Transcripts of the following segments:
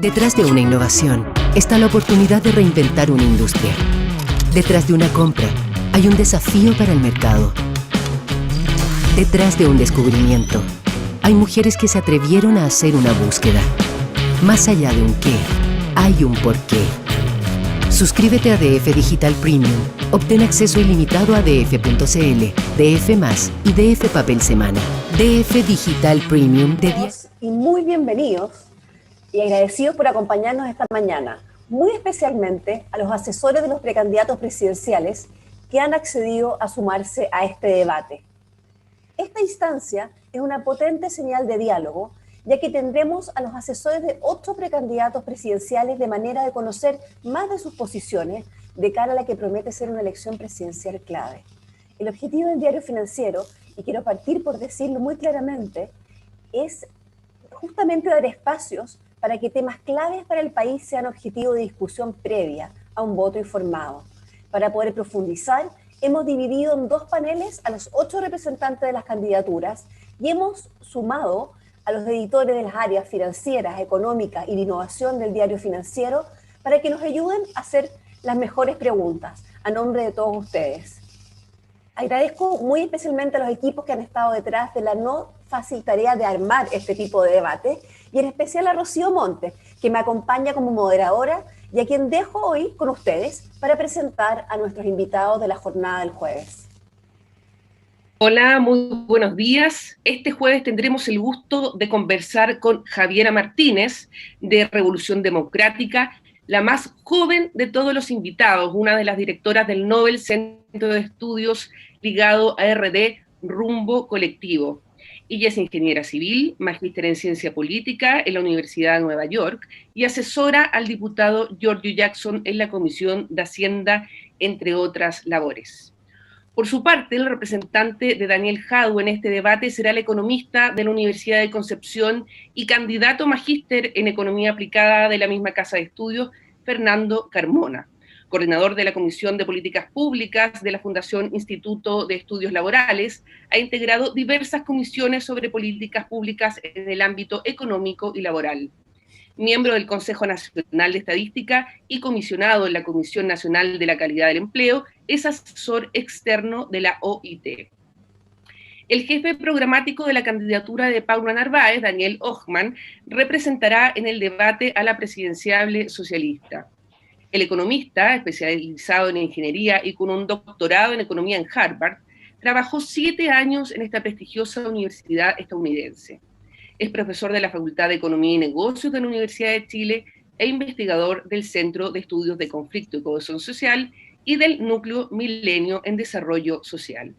Detrás de una innovación está la oportunidad de reinventar una industria. Detrás de una compra hay un desafío para el mercado. Detrás de un descubrimiento hay mujeres que se atrevieron a hacer una búsqueda. Más allá de un qué, hay un por qué. Suscríbete a DF Digital Premium. Obtén acceso ilimitado a df.cl, DF+, y DF Papel Semana. DF Digital Premium de 10. Y muy bienvenidos y agradecidos por acompañarnos esta mañana, muy especialmente a los asesores de los precandidatos presidenciales que han accedido a sumarse a este debate. Esta instancia es una potente señal de diálogo, ya que tendremos a los asesores de 8 precandidatos presidenciales de manera de conocer más de sus posiciones de cara a la que promete ser una elección presidencial clave. El objetivo del Diario Financiero, y quiero partir por decirlo muy claramente, es justamente dar espacios para que temas claves para el país sean objetivo de discusión previa a un voto informado. Para poder profundizar, hemos dividido en 2 paneles a los 8 representantes de las candidaturas y hemos sumado a los editores de las áreas financieras, económicas y de innovación del Diario Financiero para que nos ayuden a hacer las mejores preguntas a nombre de todos ustedes. Agradezco muy especialmente a los equipos que han estado detrás de la no fácil tarea de armar este tipo de debate y en especial a Rocío Montes, que me acompaña como moderadora y a quien dejo hoy con ustedes para presentar a nuestros invitados de la jornada del jueves. Hola, muy buenos días. Este jueves tendremos el gusto de conversar con Javiera Martínez, de Revolución Democrática, la más joven de todos los invitados, una de las directoras del Nobel Centro de Estudios ligado a RD Rumbo Colectivo. Ella es ingeniera civil, magíster en ciencia política en la Universidad de Nueva York y asesora al diputado Giorgio Jackson en la Comisión de Hacienda, entre otras labores. Por su parte, el representante de Daniel Jadue en este debate será el economista de la Universidad de Concepción y candidato magíster en Economía Aplicada de la misma Casa de Estudios, Fernando Carmona, coordinador de la Comisión de Políticas Públicas de la Fundación Instituto de Estudios Laborales. Ha integrado diversas comisiones sobre políticas públicas en el ámbito económico y laboral. Miembro del Consejo Nacional de Estadística y comisionado en la Comisión Nacional de la Calidad del Empleo, es asesor externo de la OIT. El jefe programático de la candidatura de Paula Narváez, Daniel Hochman, representará en el debate a la presidenciable socialista. El economista, especializado en ingeniería y con un doctorado en economía en Harvard, trabajó 7 años en esta prestigiosa universidad estadounidense. Es profesor de la Facultad de Economía y Negocios de la Universidad de Chile e investigador del Centro de Estudios de Conflicto y Cohesión Social y del Núcleo Milenio en Desarrollo Social.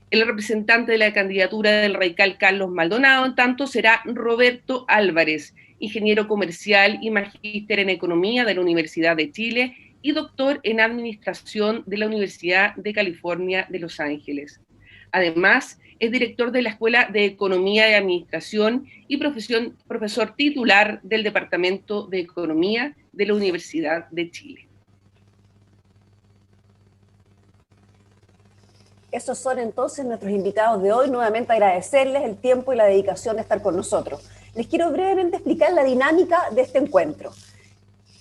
El representante de la candidatura del radical Carlos Maldonado, en tanto, será Roberto Álvarez, ingeniero comercial y magíster en Economía de la Universidad de Chile y doctor en Administración de la Universidad de California de Los Ángeles. Además, es director de la Escuela de Economía y Administración y profesor titular del Departamento de Economía de la Universidad de Chile. Esos son entonces nuestros invitados de hoy. Nuevamente agradecerles el tiempo y la dedicación de estar con nosotros. Les quiero brevemente explicar la dinámica de este encuentro.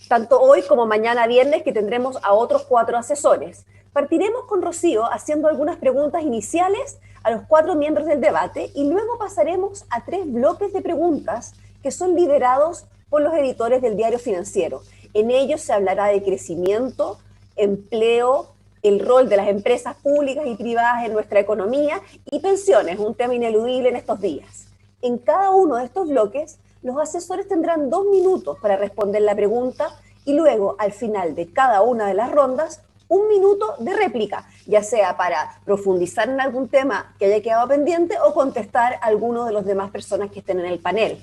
Tanto hoy como mañana viernes, que tendremos a otros 4 asesores. Partiremos con Rocío haciendo algunas preguntas iniciales a los 4 miembros del debate y luego pasaremos a 3 bloques de preguntas que son liderados por los editores del Diario Financiero. En ellos se hablará de crecimiento, empleo, el rol de las empresas públicas y privadas en nuestra economía y pensiones, un tema ineludible en estos días. En cada uno de estos bloques, los asesores tendrán 2 minutos para responder la pregunta y luego, al final de cada una de las rondas, 1 minuto de réplica, ya sea para profundizar en algún tema que haya quedado pendiente o contestar a alguno de los demás personas que estén en el panel.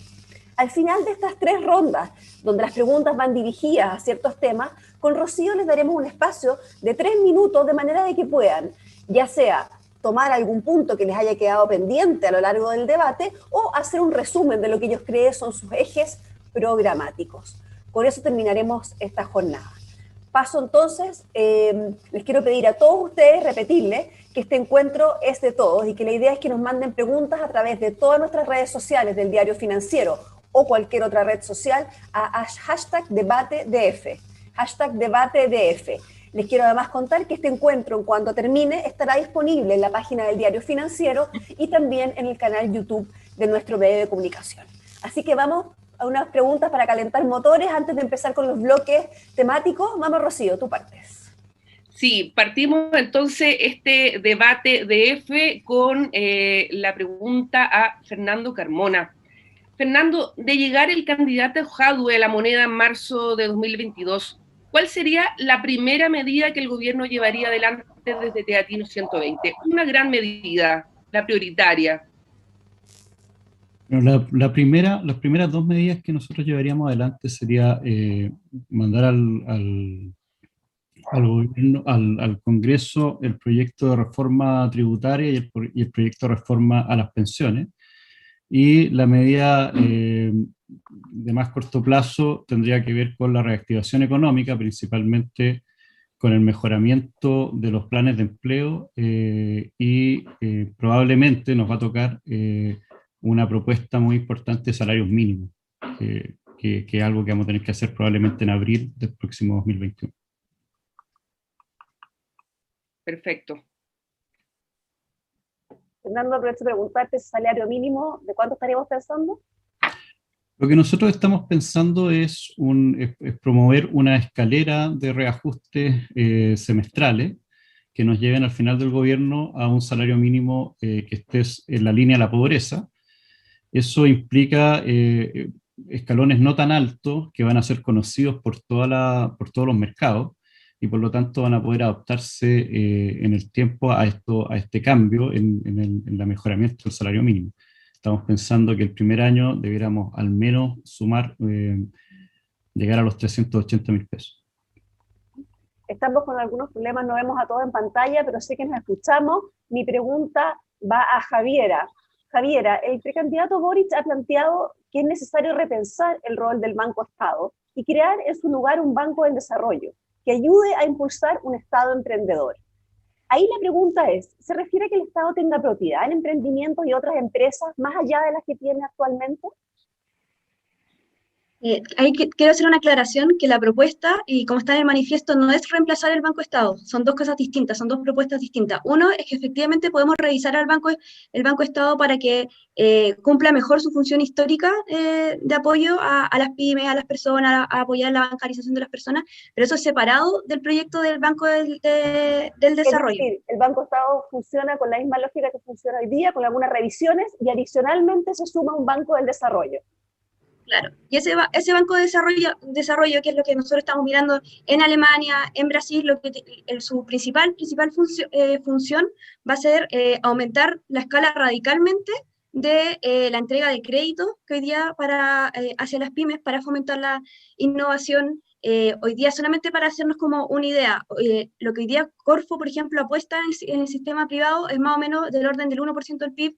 Al final de estas 3 rondas, donde las preguntas van dirigidas a ciertos temas, con Rocío les daremos un espacio de 3 minutos de manera de que puedan, ya sea tomar algún punto que les haya quedado pendiente a lo largo del debate o hacer un resumen de lo que ellos creen son sus ejes programáticos. Con eso terminaremos esta jornada. Paso entonces, les quiero pedir a todos ustedes, repetirles, que este encuentro es de todos y que la idea es que nos manden preguntas a través de todas nuestras redes sociales del Diario Financiero o cualquier otra red social a hashtag DebateDF. Hashtag DebateDF. Les quiero además contar que este encuentro, en cuanto termine, estará disponible en la página del Diario Financiero y también en el canal YouTube de nuestro medio de comunicación. Así que vamos a unas preguntas para calentar motores antes de empezar con los bloques temáticos. Vamos, Rocío, tú partes. Sí, partimos entonces este debate DF con la pregunta a Fernando Carmona. Fernando, de llegar el candidato Jadwe a la moneda en marzo de 2022, ¿cuál sería la primera medida que el gobierno llevaría adelante desde Teatinos 120? Una gran medida, la prioritaria. Bueno, las primeras dos medidas que nosotros llevaríamos adelante sería mandar al gobierno, al Congreso, el proyecto de reforma tributaria y el proyecto de reforma a las pensiones. Y la medida de más corto plazo tendría que ver con la reactivación económica, principalmente con el mejoramiento de los planes de empleo y probablemente nos va a tocar una propuesta muy importante de salarios mínimos, que es algo que vamos a tener que hacer probablemente en abril del próximo 2021. Perfecto. Fernando, aprovecho de preguntarte ese salario mínimo, ¿de cuánto estaríamos pensando? Lo que nosotros estamos pensando es promover una escalera de reajustes semestrales que nos lleven al final del gobierno a un salario mínimo que esté en la línea de la pobreza. Eso implica escalones no tan altos que van a ser conocidos por todos los mercados y por lo tanto van a poder adaptarse en el tiempo a este cambio en el mejoramiento del salario mínimo. Estamos pensando que el primer año debiéramos al menos llegar a los 380.000 pesos. Estamos con algunos problemas, no vemos a todos en pantalla, pero sé que nos escuchamos. Mi pregunta va a Javiera. Javiera, el precandidato Boric ha planteado que es necesario repensar el rol del Banco Estado y crear en su lugar un banco del desarrollo que ayude a impulsar un Estado emprendedor. Ahí la pregunta es, ¿se refiere a que el Estado tenga propiedad en emprendimientos y otras empresas más allá de las que tiene actualmente? Quiero hacer una aclaración que la propuesta, y como está en el manifiesto, no es reemplazar el Banco Estado, son dos cosas distintas, son dos propuestas distintas. Uno es que efectivamente podemos revisar el Banco Estado para que cumpla mejor su función histórica de apoyo a las pymes, a las personas, a apoyar la bancarización de las personas, pero eso es separado del proyecto del Banco del Desarrollo. Es decir, el Banco Estado funciona con la misma lógica que funciona hoy día, con algunas revisiones, y adicionalmente se suma un Banco del Desarrollo. Claro, y ese Banco de desarrollo, que es lo que nosotros estamos mirando en Alemania, en Brasil, su principal función va a ser aumentar la escala radicalmente de la entrega de crédito que hoy día hacia las pymes para fomentar la innovación. Hoy día, solamente para hacernos como una idea, lo que hoy día Corfo, por ejemplo, apuesta en el sistema privado es más o menos del orden del 1% del PIB.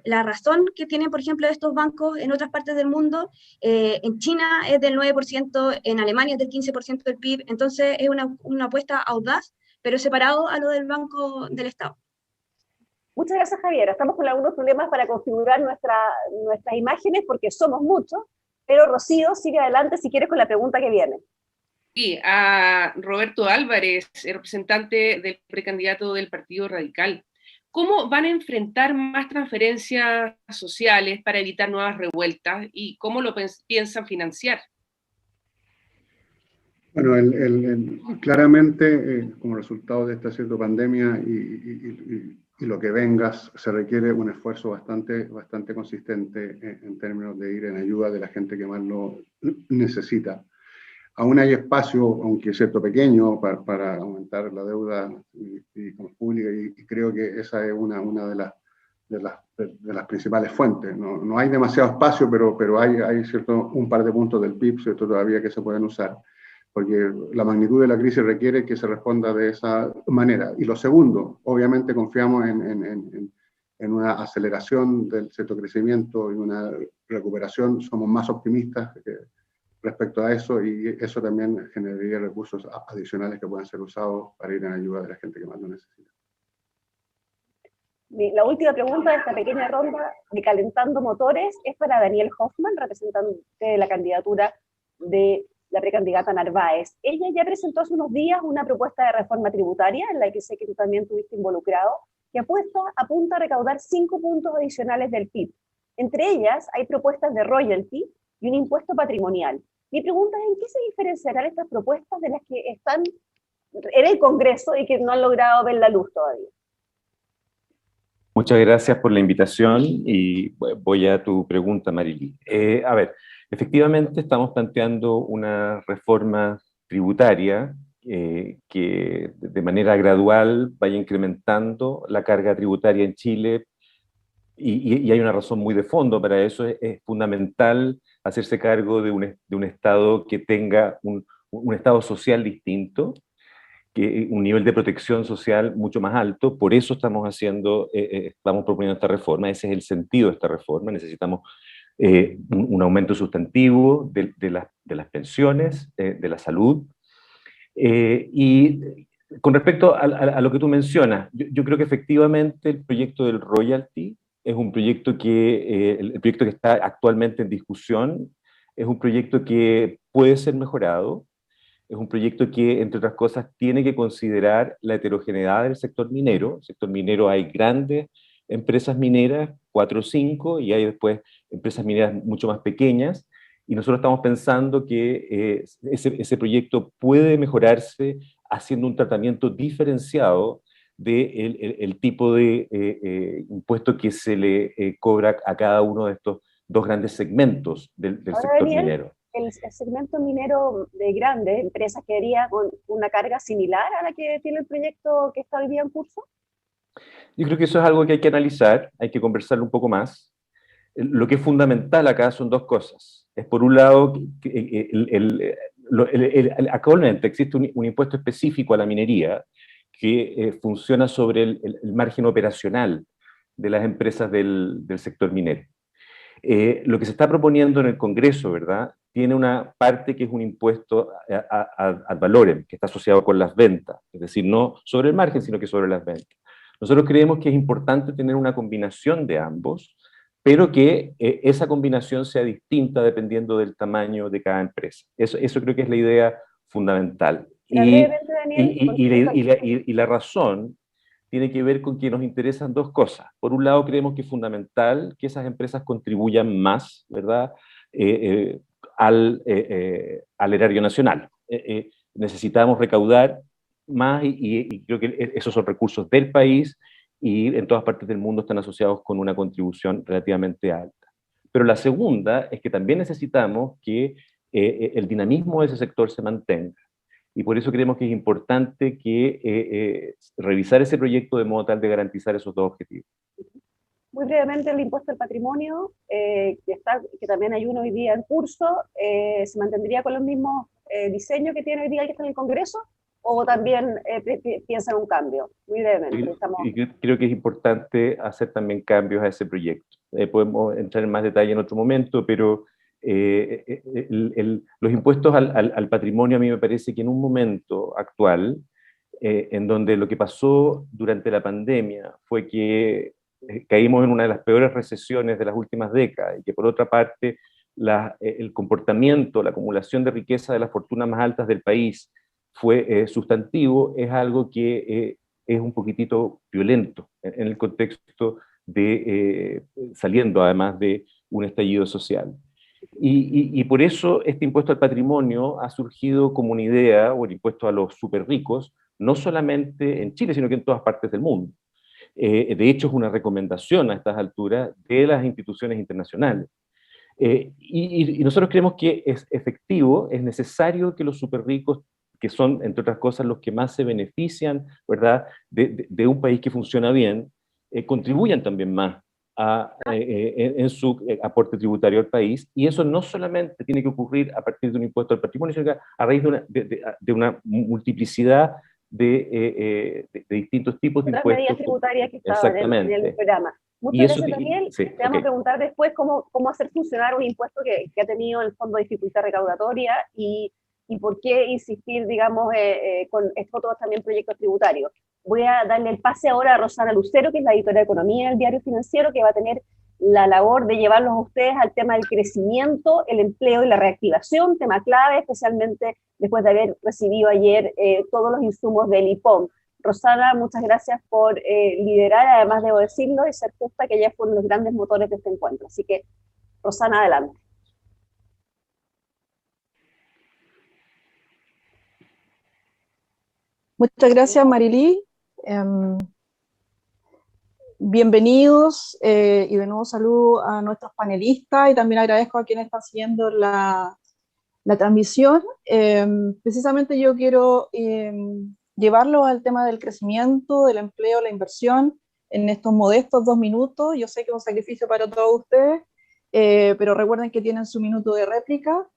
La razón que tienen, por ejemplo, estos bancos en otras partes del mundo, en China es del 9%, en Alemania es del 15% del PIB, entonces es una apuesta audaz, pero separado a lo del Banco del Estado. Muchas gracias, Javier. Estamos con algunos problemas para configurar nuestras imágenes porque somos muchos, pero Rocío, sigue adelante si quieres con la pregunta que viene. Sí, a Roberto Álvarez, el representante del precandidato del Partido Radical. ¿Cómo van a enfrentar más transferencias sociales para evitar nuevas revueltas y cómo lo piensan financiar? Bueno, claramente, como resultado de esta cierta pandemia y lo que vengas, se requiere un esfuerzo bastante consistente en términos de ir en ayuda de la gente que más lo necesita. Aún hay espacio, aunque es cierto pequeño, para aumentar la deuda pública y creo que esa es una de las principales fuentes. No hay demasiado espacio, pero hay cierto, un par de puntos del PIB, ¿cierto?, todavía que se pueden usar, porque la magnitud de la crisis requiere que se responda de esa manera. Y lo segundo, obviamente confiamos en una aceleración del cierto crecimiento y una recuperación, somos más optimistas respecto a eso, y eso también generaría recursos adicionales que puedan ser usados para ir en ayuda de la gente que más lo necesita. La última pregunta de esta pequeña ronda de Calentando Motores es para Daniel Hoffman, representante de la candidatura de la precandidata Narváez. Ella ya presentó hace unos días una propuesta de reforma tributaria, en la que sé que tú también estuviste involucrado, que apunta a recaudar 5 puntos adicionales del PIB. Entre ellas hay propuestas de royalty y un impuesto patrimonial. Mi pregunta es, ¿en qué se diferenciarán estas propuestas de las que están en el Congreso y que no han logrado ver la luz todavía? Muchas gracias por la invitación y voy a tu pregunta, Marily. A ver, efectivamente estamos planteando una reforma tributaria que de manera gradual vaya incrementando la carga tributaria en Chile y hay una razón muy de fondo para eso. Es fundamental hacerse cargo de un Estado que tenga un Estado social distinto, que un nivel de protección social mucho más alto. Por eso estamos proponiendo esta reforma. Ese es el sentido de esta reforma. Necesitamos un aumento sustantivo de las pensiones, de la salud. Y con respecto a lo que tú mencionas, yo creo que efectivamente el proyecto del royalty es un proyecto el proyecto que está actualmente en discusión, es un proyecto que puede ser mejorado. Es un proyecto que, entre otras cosas, tiene que considerar la heterogeneidad del sector minero. En el sector minero hay grandes empresas mineras, 4 o 5, y hay después empresas mineras mucho más pequeñas, y nosotros estamos pensando que ese proyecto puede mejorarse haciendo un tratamiento diferenciado del tipo de impuesto que se le cobra a cada uno de estos dos grandes segmentos del sector Daniel, minero. El segmento minero de grandes empresas quedaría con una carga similar a la que tiene el proyecto que está hoy día en curso. Yo creo que eso es algo que hay que analizar, hay que conversarlo un poco más. Lo que es fundamental acá son dos cosas. Es por un lado, actualmente existe un impuesto específico a la minería que funciona sobre el margen operacional de las empresas del sector minero. Lo que se está proponiendo en el Congreso, ¿verdad?, tiene una parte que es un impuesto ad valorem, que está asociado con las ventas, es decir, no sobre el margen, sino que sobre las ventas. Nosotros creemos que es importante tener una combinación de ambos, pero que esa combinación sea distinta dependiendo del tamaño de cada empresa. Eso creo que es la idea fundamental. Y la razón tiene que ver con que nos interesan dos cosas. Por un lado, creemos que es fundamental que esas empresas contribuyan más, ¿verdad?, al erario nacional. Necesitamos recaudar más y creo que esos son recursos del país y en todas partes del mundo están asociados con una contribución relativamente alta. Pero la segunda es que también necesitamos que el dinamismo de ese sector se mantenga. Y por eso creemos que es importante que revisar ese proyecto de modo tal de garantizar esos dos objetivos. Muy brevemente, el impuesto al patrimonio, que también hay uno hoy día en curso, ¿se mantendría con los mismos diseños que tiene hoy día el que está en el Congreso? ¿O también piensan un cambio? Muy brevemente. Creo que es importante hacer también cambios a ese proyecto. Podemos entrar en más detalle en otro momento, pero los impuestos al patrimonio a mí me parece que en un momento actual, en donde lo que pasó durante la pandemia fue que caímos en una de las peores recesiones de las últimas décadas, y que por otra parte el comportamiento, la acumulación de riqueza de las fortunas más altas del país fue sustantivo, es algo que es un poquitito violento en el contexto de saliendo además de un estallido social. Y por eso este impuesto al patrimonio ha surgido como una idea, o el impuesto a los súper ricos, no solamente en Chile, sino que en todas partes del mundo. De hecho, es una recomendación a estas alturas de las instituciones internacionales. Y nosotros creemos que es efectivo, es necesario que los súper ricos, que son, entre otras cosas, los que más se benefician, ¿verdad?, de un país que funciona bien, contribuyan también más en su aporte tributario al país, y eso no solamente tiene que ocurrir a partir de un impuesto al patrimonio, sino que a raíz de una multiplicidad de distintos tipos de impuestos. Medidas tributarias que estaban en el programa. Muchas gracias, Daniel. Sí, te vamos a preguntar después cómo hacer funcionar un impuesto que ha tenido en el fondo dificultad recaudatoria y por qué insistir, digamos, con estos también proyectos tributarios. Voy a darle el pase ahora a Rosana Lucero, que es la editora de Economía del Diario Financiero, que va a tener la labor de llevarlos a ustedes al tema del crecimiento, el empleo y la reactivación, tema clave, especialmente después de haber recibido ayer todos los insumos del IPOM. Rosana, muchas gracias por liderar, además debo decirlo, y ser justa que ellas fueron los grandes motores de este encuentro. Así que, Rosana, adelante. Muchas gracias, Marilí. Bienvenidos y de nuevo saludo a nuestros panelistas y también agradezco a quienes están siguiendo la transmisión. Precisamente yo quiero llevarlo al tema del crecimiento, del empleo, la inversión en estos modestos 2 minutos. Yo sé que es un sacrificio para todos ustedes, pero recuerden que tienen su minuto de réplica.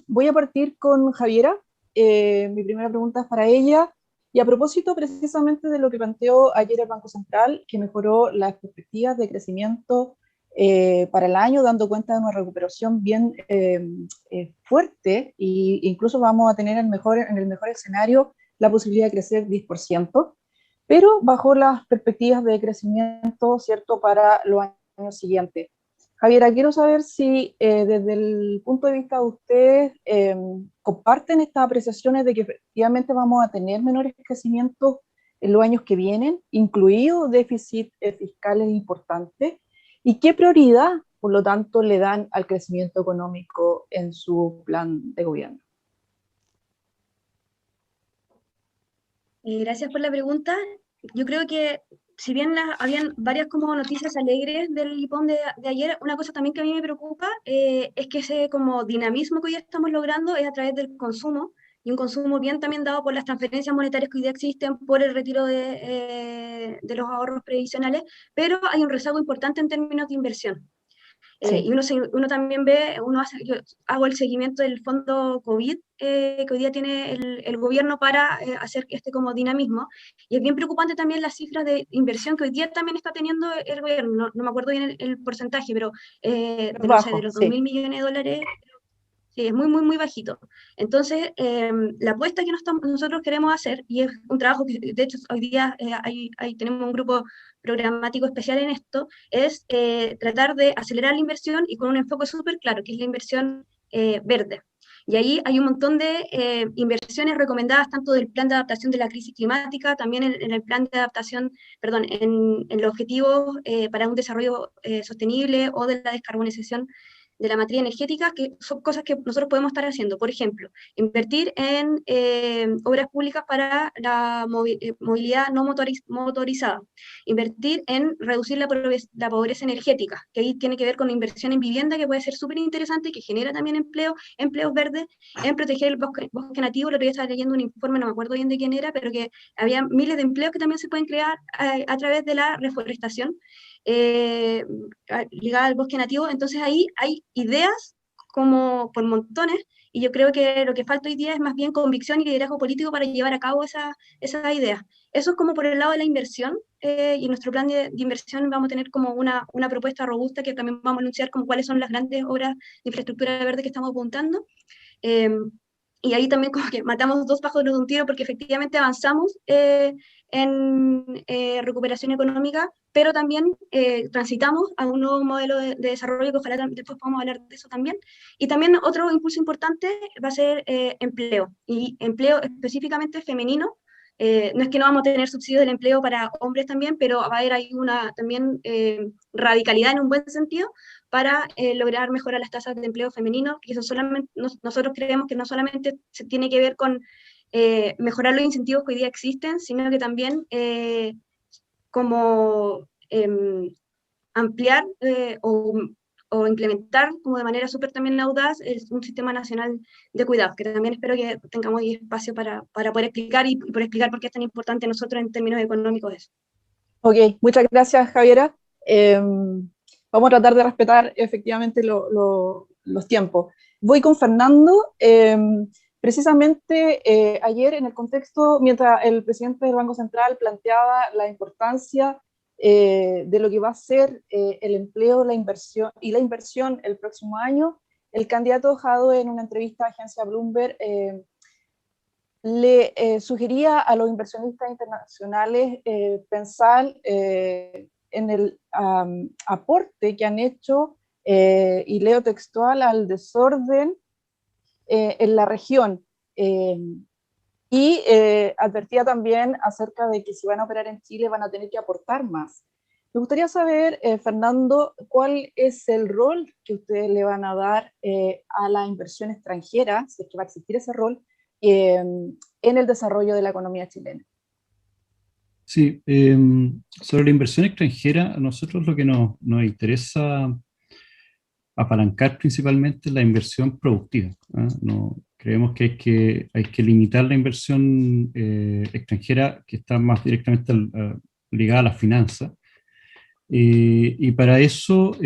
Voy a partir con Javiera. Mi primera pregunta es para ella. Y a propósito precisamente de lo que planteó ayer el Banco Central, que mejoró las perspectivas de crecimiento para el año, dando cuenta de una recuperación bien fuerte, e incluso vamos a tener en el mejor escenario la posibilidad de crecer 10%, pero bajo las perspectivas de crecimiento, ¿cierto?, para los años siguientes. Javiera, quiero saber si desde el punto de vista de ustedes comparten estas apreciaciones de que efectivamente vamos a tener menores crecimientos en los años que vienen, incluido déficit fiscales importantes, y qué prioridad, por lo tanto, le dan al crecimiento económico en su plan de gobierno. Gracias por la pregunta. Yo creo que si bien habían varias como noticias alegres del IPOM de ayer, una cosa también que a mí me preocupa es que ese como dinamismo que hoy estamos logrando es a través del consumo, y un consumo bien también dado por las transferencias monetarias que hoy día existen, por el retiro de los ahorros previsionales, pero hay un rezago importante en términos de inversión. Sí. Y uno también ve, yo hago el seguimiento del fondo COVID que hoy día tiene el gobierno para hacer este como dinamismo, y es bien preocupante también las cifras de inversión que hoy día también está teniendo el gobierno, no me acuerdo bien el porcentaje, pero de los sí. 2.000 millones de dólares, sí, es muy, muy, muy bajito. Entonces, la apuesta que nosotros queremos hacer, y es un trabajo que de hecho hoy día tenemos un grupo programático especial en esto, es tratar de acelerar la inversión y con un enfoque súper claro, que es la inversión verde. Y ahí hay un montón de inversiones recomendadas, tanto del plan de adaptación de la crisis climática, también en el plan de adaptación, perdón, en los objetivos para un desarrollo sostenible o de la descarbonización de la materia energética, que son cosas que nosotros podemos estar haciendo. Por ejemplo, invertir en obras públicas para la movilidad no motorizada, invertir en reducir la pobreza energética, que ahí tiene que ver con la inversión en vivienda, que puede ser súper interesante, que genera también empleos verdes, en proteger el bosque nativo. Lo que yo estaba leyendo un informe, no me acuerdo bien de quién era, pero que había miles de empleos que también se pueden crear a través de la reforestación ligada al bosque nativo. Entonces ahí hay ideas como por montones, y yo creo que lo que falta hoy día es más bien convicción y liderazgo político para llevar a cabo esas ideas. Eso es como por el lado de la inversión, y en nuestro plan de inversión vamos a tener como una propuesta robusta que también vamos a anunciar como cuáles son las grandes obras de infraestructura verde que estamos apuntando. Y ahí también como que matamos 2 pájaros de un tiro, porque efectivamente avanzamos en recuperación económica, pero también transitamos a un nuevo modelo de desarrollo, que ojalá después podamos hablar de eso también. Y también otro impulso importante va a ser empleo, y empleo específicamente femenino. No es que no vamos a tener subsidios del empleo para hombres también, pero va a haber ahí una también radicalidad en un buen sentido para lograr mejorar las tasas de empleo femenino, y eso solamente, nosotros creemos que no solamente se tiene que ver con mejorar los incentivos que hoy día existen, sino que también como ampliar o implementar como de manera súper también audaz un sistema nacional de cuidados, que también espero que tengamos ahí espacio para poder explicar y por explicar por qué es tan importante nosotros en términos económicos eso. Ok, muchas gracias, Javiera. Vamos a tratar de respetar efectivamente los tiempos. Voy con Fernando. Precisamente ayer en el contexto, mientras el presidente del Banco Central planteaba la importancia de lo que va a ser el empleo, la inversión el próximo año, el candidato Jadwe en una entrevista a la agencia Bloomberg le sugería a los inversionistas internacionales pensar en el aporte que han hecho, y leo textual, al desorden en la región. Y advertía también acerca de que si van a operar en Chile van a tener que aportar más. Me gustaría saber, Fernando, cuál es el rol que ustedes le van a dar a la inversión extranjera, si es que va a existir ese rol, en el desarrollo de la economía chilena. Sí, sobre la inversión extranjera, a nosotros lo que nos interesa apalancar principalmente es la inversión productiva. No, creemos que hay que limitar la inversión extranjera, que está más directamente ligada a las finanzas. Y para eso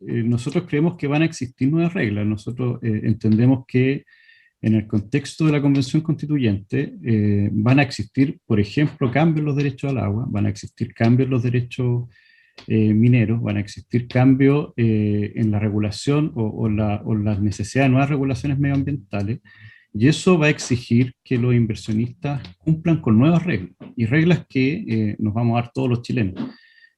nosotros creemos que van a existir nuevas reglas. Nosotros entendemos que en el contexto de la Convención Constituyente van a existir, por ejemplo, cambios en los derechos al agua, van a existir cambios en los derechos mineros, van a existir cambios en la regulación o las necesidades de nuevas regulaciones medioambientales, y eso va a exigir que los inversionistas cumplan con nuevas reglas, y reglas que nos vamos a dar todos los chilenos.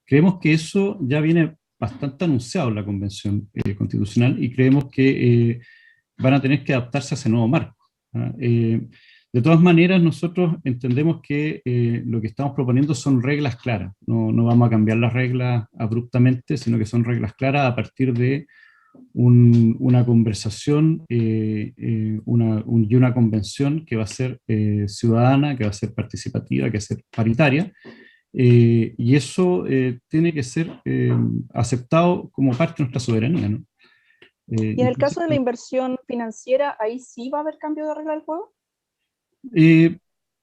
Creemos que eso ya viene bastante anunciado en la Convención Constitucional, y creemos que van a tener que adaptarse a ese nuevo marco. De todas maneras, nosotros entendemos que lo que estamos proponiendo son reglas claras. No vamos a cambiar las reglas abruptamente, sino que son reglas claras a partir de una conversación y una convención que va a ser ciudadana, que va a ser participativa, que va a ser paritaria. Y eso tiene que ser aceptado como parte de nuestra soberanía, ¿no? Y en el caso de la inversión financiera, ¿ahí sí va a haber cambio de regla del juego?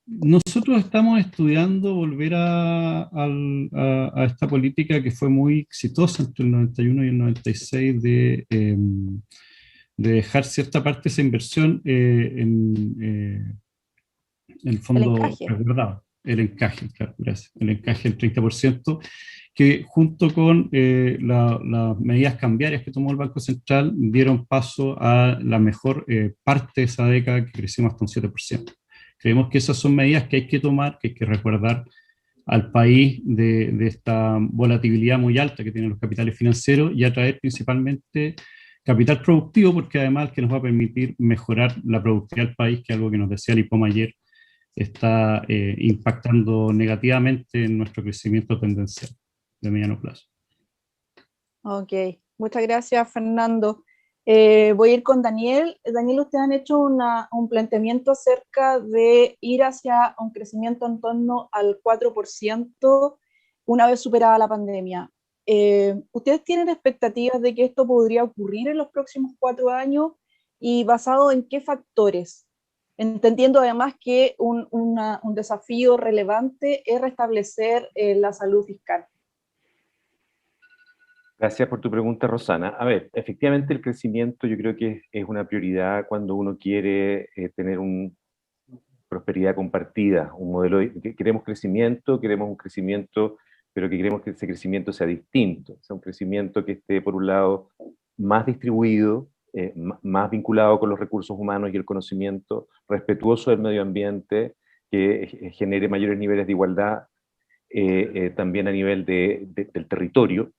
Nosotros estamos estudiando volver a esta política que fue muy exitosa entre el 91 y el 96 de dejar cierta parte de esa inversión en el fondo resguardado. El encaje, claro, gracias. El encaje del 30%, que junto con las medidas cambiarias que tomó el Banco Central dieron paso a la mejor parte de esa década, que crecimos hasta un 7%. Creemos que esas son medidas que hay que tomar, que hay que resguardar al país de esta volatilidad muy alta que tienen los capitales financieros, y atraer principalmente capital productivo, porque además es que nos va a permitir mejorar la productividad del país, que es algo que nos decía el IPOM ayer, está impactando negativamente en nuestro crecimiento tendencial de mediano plazo. Ok, muchas gracias, Fernando. Voy a ir con Daniel. Daniel, ustedes han hecho un planteamiento acerca de ir hacia un crecimiento en torno al 4% una vez superada la pandemia. ¿Ustedes tienen expectativas de que esto podría ocurrir en los próximos 4 años, y basado en qué factores? Entendiendo además que un desafío relevante es restablecer la salud fiscal. Gracias por tu pregunta, Rosana. A ver, efectivamente el crecimiento yo creo que es una prioridad cuando uno quiere tener una prosperidad compartida, un modelo queremos un crecimiento, pero que queremos que ese crecimiento sea distinto, sea un crecimiento que esté, por un lado, más distribuido, más vinculado con los recursos humanos y el conocimiento, respetuoso del medio ambiente, que genere mayores niveles de igualdad también a nivel del territorio.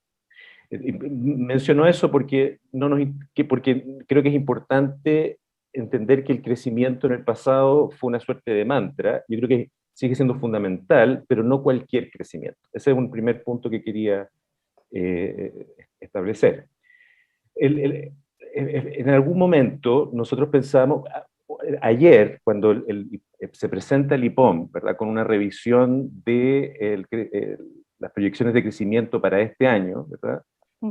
Menciono eso porque creo que es importante entender que el crecimiento en el pasado fue una suerte de mantra. Yo creo que sigue siendo fundamental, pero no cualquier crecimiento. Ese es un primer punto que quería establecer. En algún momento nosotros pensamos, ayer cuando se presenta el IPOM, ¿verdad?, con una revisión de las proyecciones de crecimiento para este año, ¿verdad?,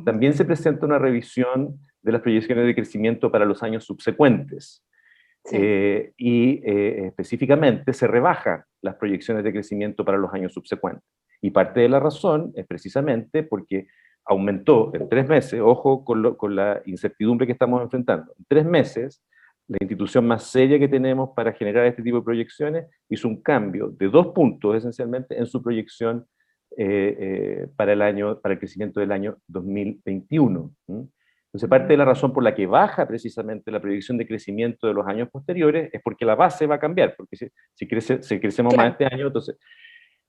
también se presenta una revisión de las proyecciones de crecimiento para los años subsecuentes. Sí. Específicamente se rebajan las proyecciones de crecimiento para los años subsecuentes. Y parte de la razón es precisamente porque aumentó en 3 meses, ojo con la incertidumbre que estamos enfrentando, en 3 meses, la institución más seria que tenemos para generar este tipo de proyecciones hizo un cambio de 2 puntos esencialmente en su proyección para el crecimiento del año 2021. Entonces, parte de la razón por la que baja precisamente la proyección de crecimiento de los años posteriores es porque la base va a cambiar, porque si crecemos más este año, entonces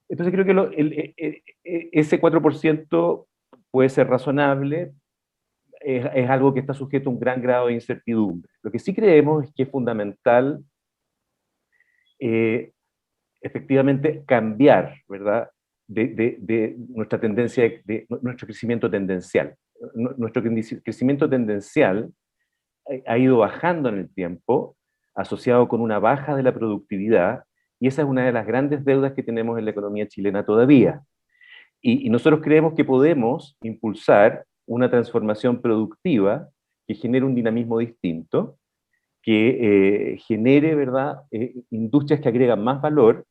creo que ese 4% puede ser razonable, es algo que está sujeto a un gran grado de incertidumbre. Lo que sí creemos es que es fundamental efectivamente cambiar, ¿verdad?, de nuestra tendencia, de nuestro crecimiento tendencial. Nuestro crecimiento tendencial ha ido bajando en el tiempo, asociado con una baja de la productividad, y esa es una de las grandes deudas que tenemos en la economía chilena todavía. Y nosotros creemos que podemos impulsar una transformación productiva que genere un dinamismo distinto, que genere, ¿verdad?, industrias que agregan más valor,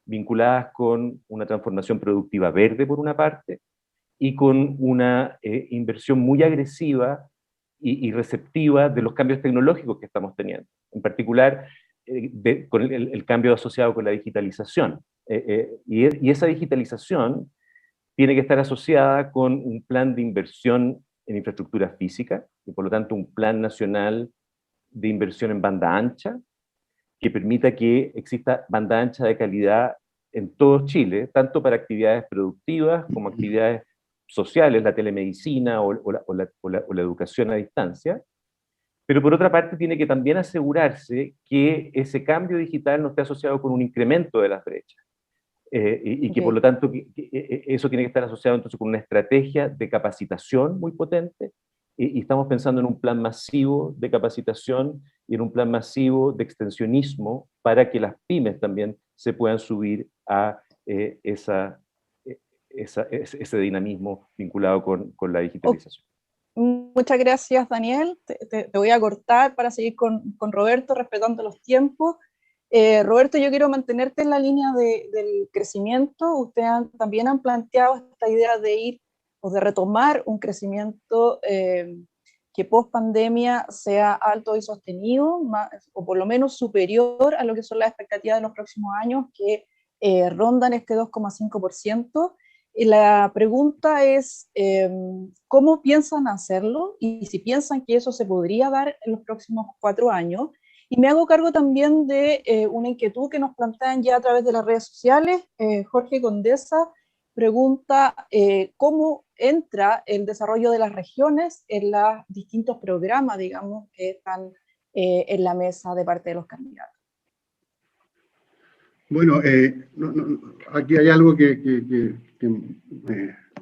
vinculadas con una transformación productiva verde por una parte, y con una inversión muy agresiva y receptiva de los cambios tecnológicos que estamos teniendo, en particular con el cambio asociado con la digitalización. Y esa digitalización tiene que estar asociada con un plan de inversión en infraestructura física, y por lo tanto un plan nacional de inversión en banda ancha, que permita que exista banda ancha de calidad en todo Chile, tanto para actividades productivas como actividades sociales, la telemedicina o la educación a distancia, pero por otra parte tiene que también asegurarse que ese cambio digital no esté asociado con un incremento de las brechas, y que por lo tanto eso tiene que estar asociado entonces con una estrategia de capacitación muy potente, y estamos pensando en un plan masivo de capacitación y en un plan masivo de extensionismo para que las pymes también se puedan subir a ese dinamismo vinculado con la digitalización. Muchas gracias, Daniel. Te voy a cortar para seguir con Roberto, respetando los tiempos. Roberto, yo quiero mantenerte en la línea del crecimiento. Ustedes también han planteado esta idea de ir o de retomar un crecimiento que post pandemia sea alto y sostenido, o por lo menos superior a lo que son las expectativas de los próximos años, que rondan este 2,5%. Y la pregunta es, ¿cómo piensan hacerlo? Y si piensan que eso se podría dar en los próximos 4 años. Y me hago cargo también de una inquietud que nos plantean ya a través de las redes sociales. Jorge Condesa pregunta cómo entra el desarrollo de las regiones en los distintos programas, digamos, que están en la mesa de parte de los candidatos. Bueno, aquí hay algo que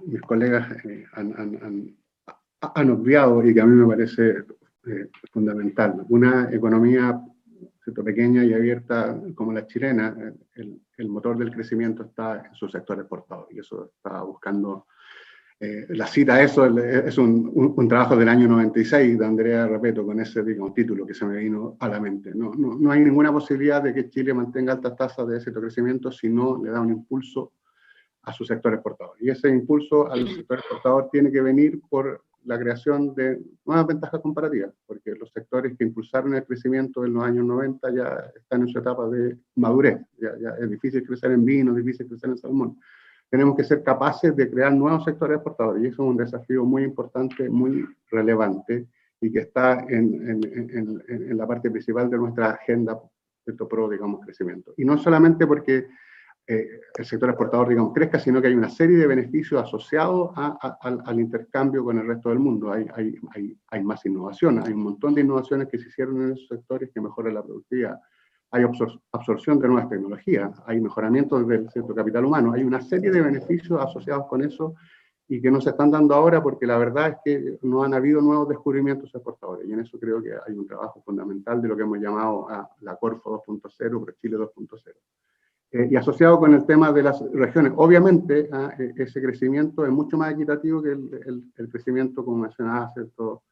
mis colegas han obviado y que a mí me parece fundamental. Una economía pequeña y abierta como la chilena, el motor del crecimiento está en su sector exportador, y eso está buscando, la cita a eso es un trabajo del año 96 de Andrea Repeto, con ese, digamos, título que se me vino a la mente. No hay ninguna posibilidad de que Chile mantenga altas tasas de éxito de crecimiento si no le da un impulso a su sector exportador. Y ese impulso al sector exportador tiene que venir por la creación de nuevas ventajas comparativas, porque los sectores que impulsaron el crecimiento en los años 90 ya están en su etapa de madurez. Ya es difícil crecer en vino, es difícil crecer en salmón. Tenemos que ser capaces de crear nuevos sectores exportadores, y eso es un desafío muy importante, muy relevante, y que está en la parte principal de nuestra agenda pro, digamos, crecimiento. Y no solamente porque el sector exportador, digamos, crezca, sino que hay una serie de beneficios asociados al intercambio con el resto del mundo. Hay más innovación, hay un montón de innovaciones que se hicieron en esos sectores que mejoran la productividad. Hay absorción de nuevas tecnologías, hay mejoramiento del cierto capital humano, hay una serie de beneficios asociados con eso y que no se están dando ahora porque la verdad es que no han habido nuevos descubrimientos exportadores, y en eso creo que hay un trabajo fundamental de lo que hemos llamado la Corfo 2.0, ProChile 2.0. Y asociado con el tema de las regiones, obviamente ese crecimiento es mucho más equitativo que el crecimiento, como mencionaba, ¿cierto?,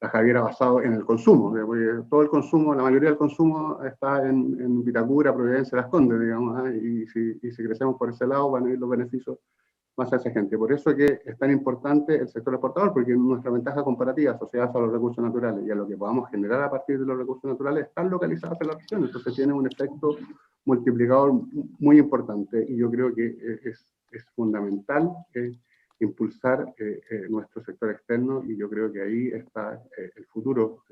la Javiera, basado en el consumo, porque todo el consumo, la mayoría del consumo está en Vitacura, Providencia, Las Condes, digamos, y si crecemos por ese lado van a ir los beneficios más a esa gente. Por eso es que es tan importante el sector exportador, porque nuestra ventaja comparativa asociada a los recursos naturales y a lo que podamos generar a partir de los recursos naturales están localizadas en la región, entonces tiene un efecto multiplicador muy importante, y yo creo que es fundamental impulsar nuestro sector externo, y yo creo que ahí está el futuro.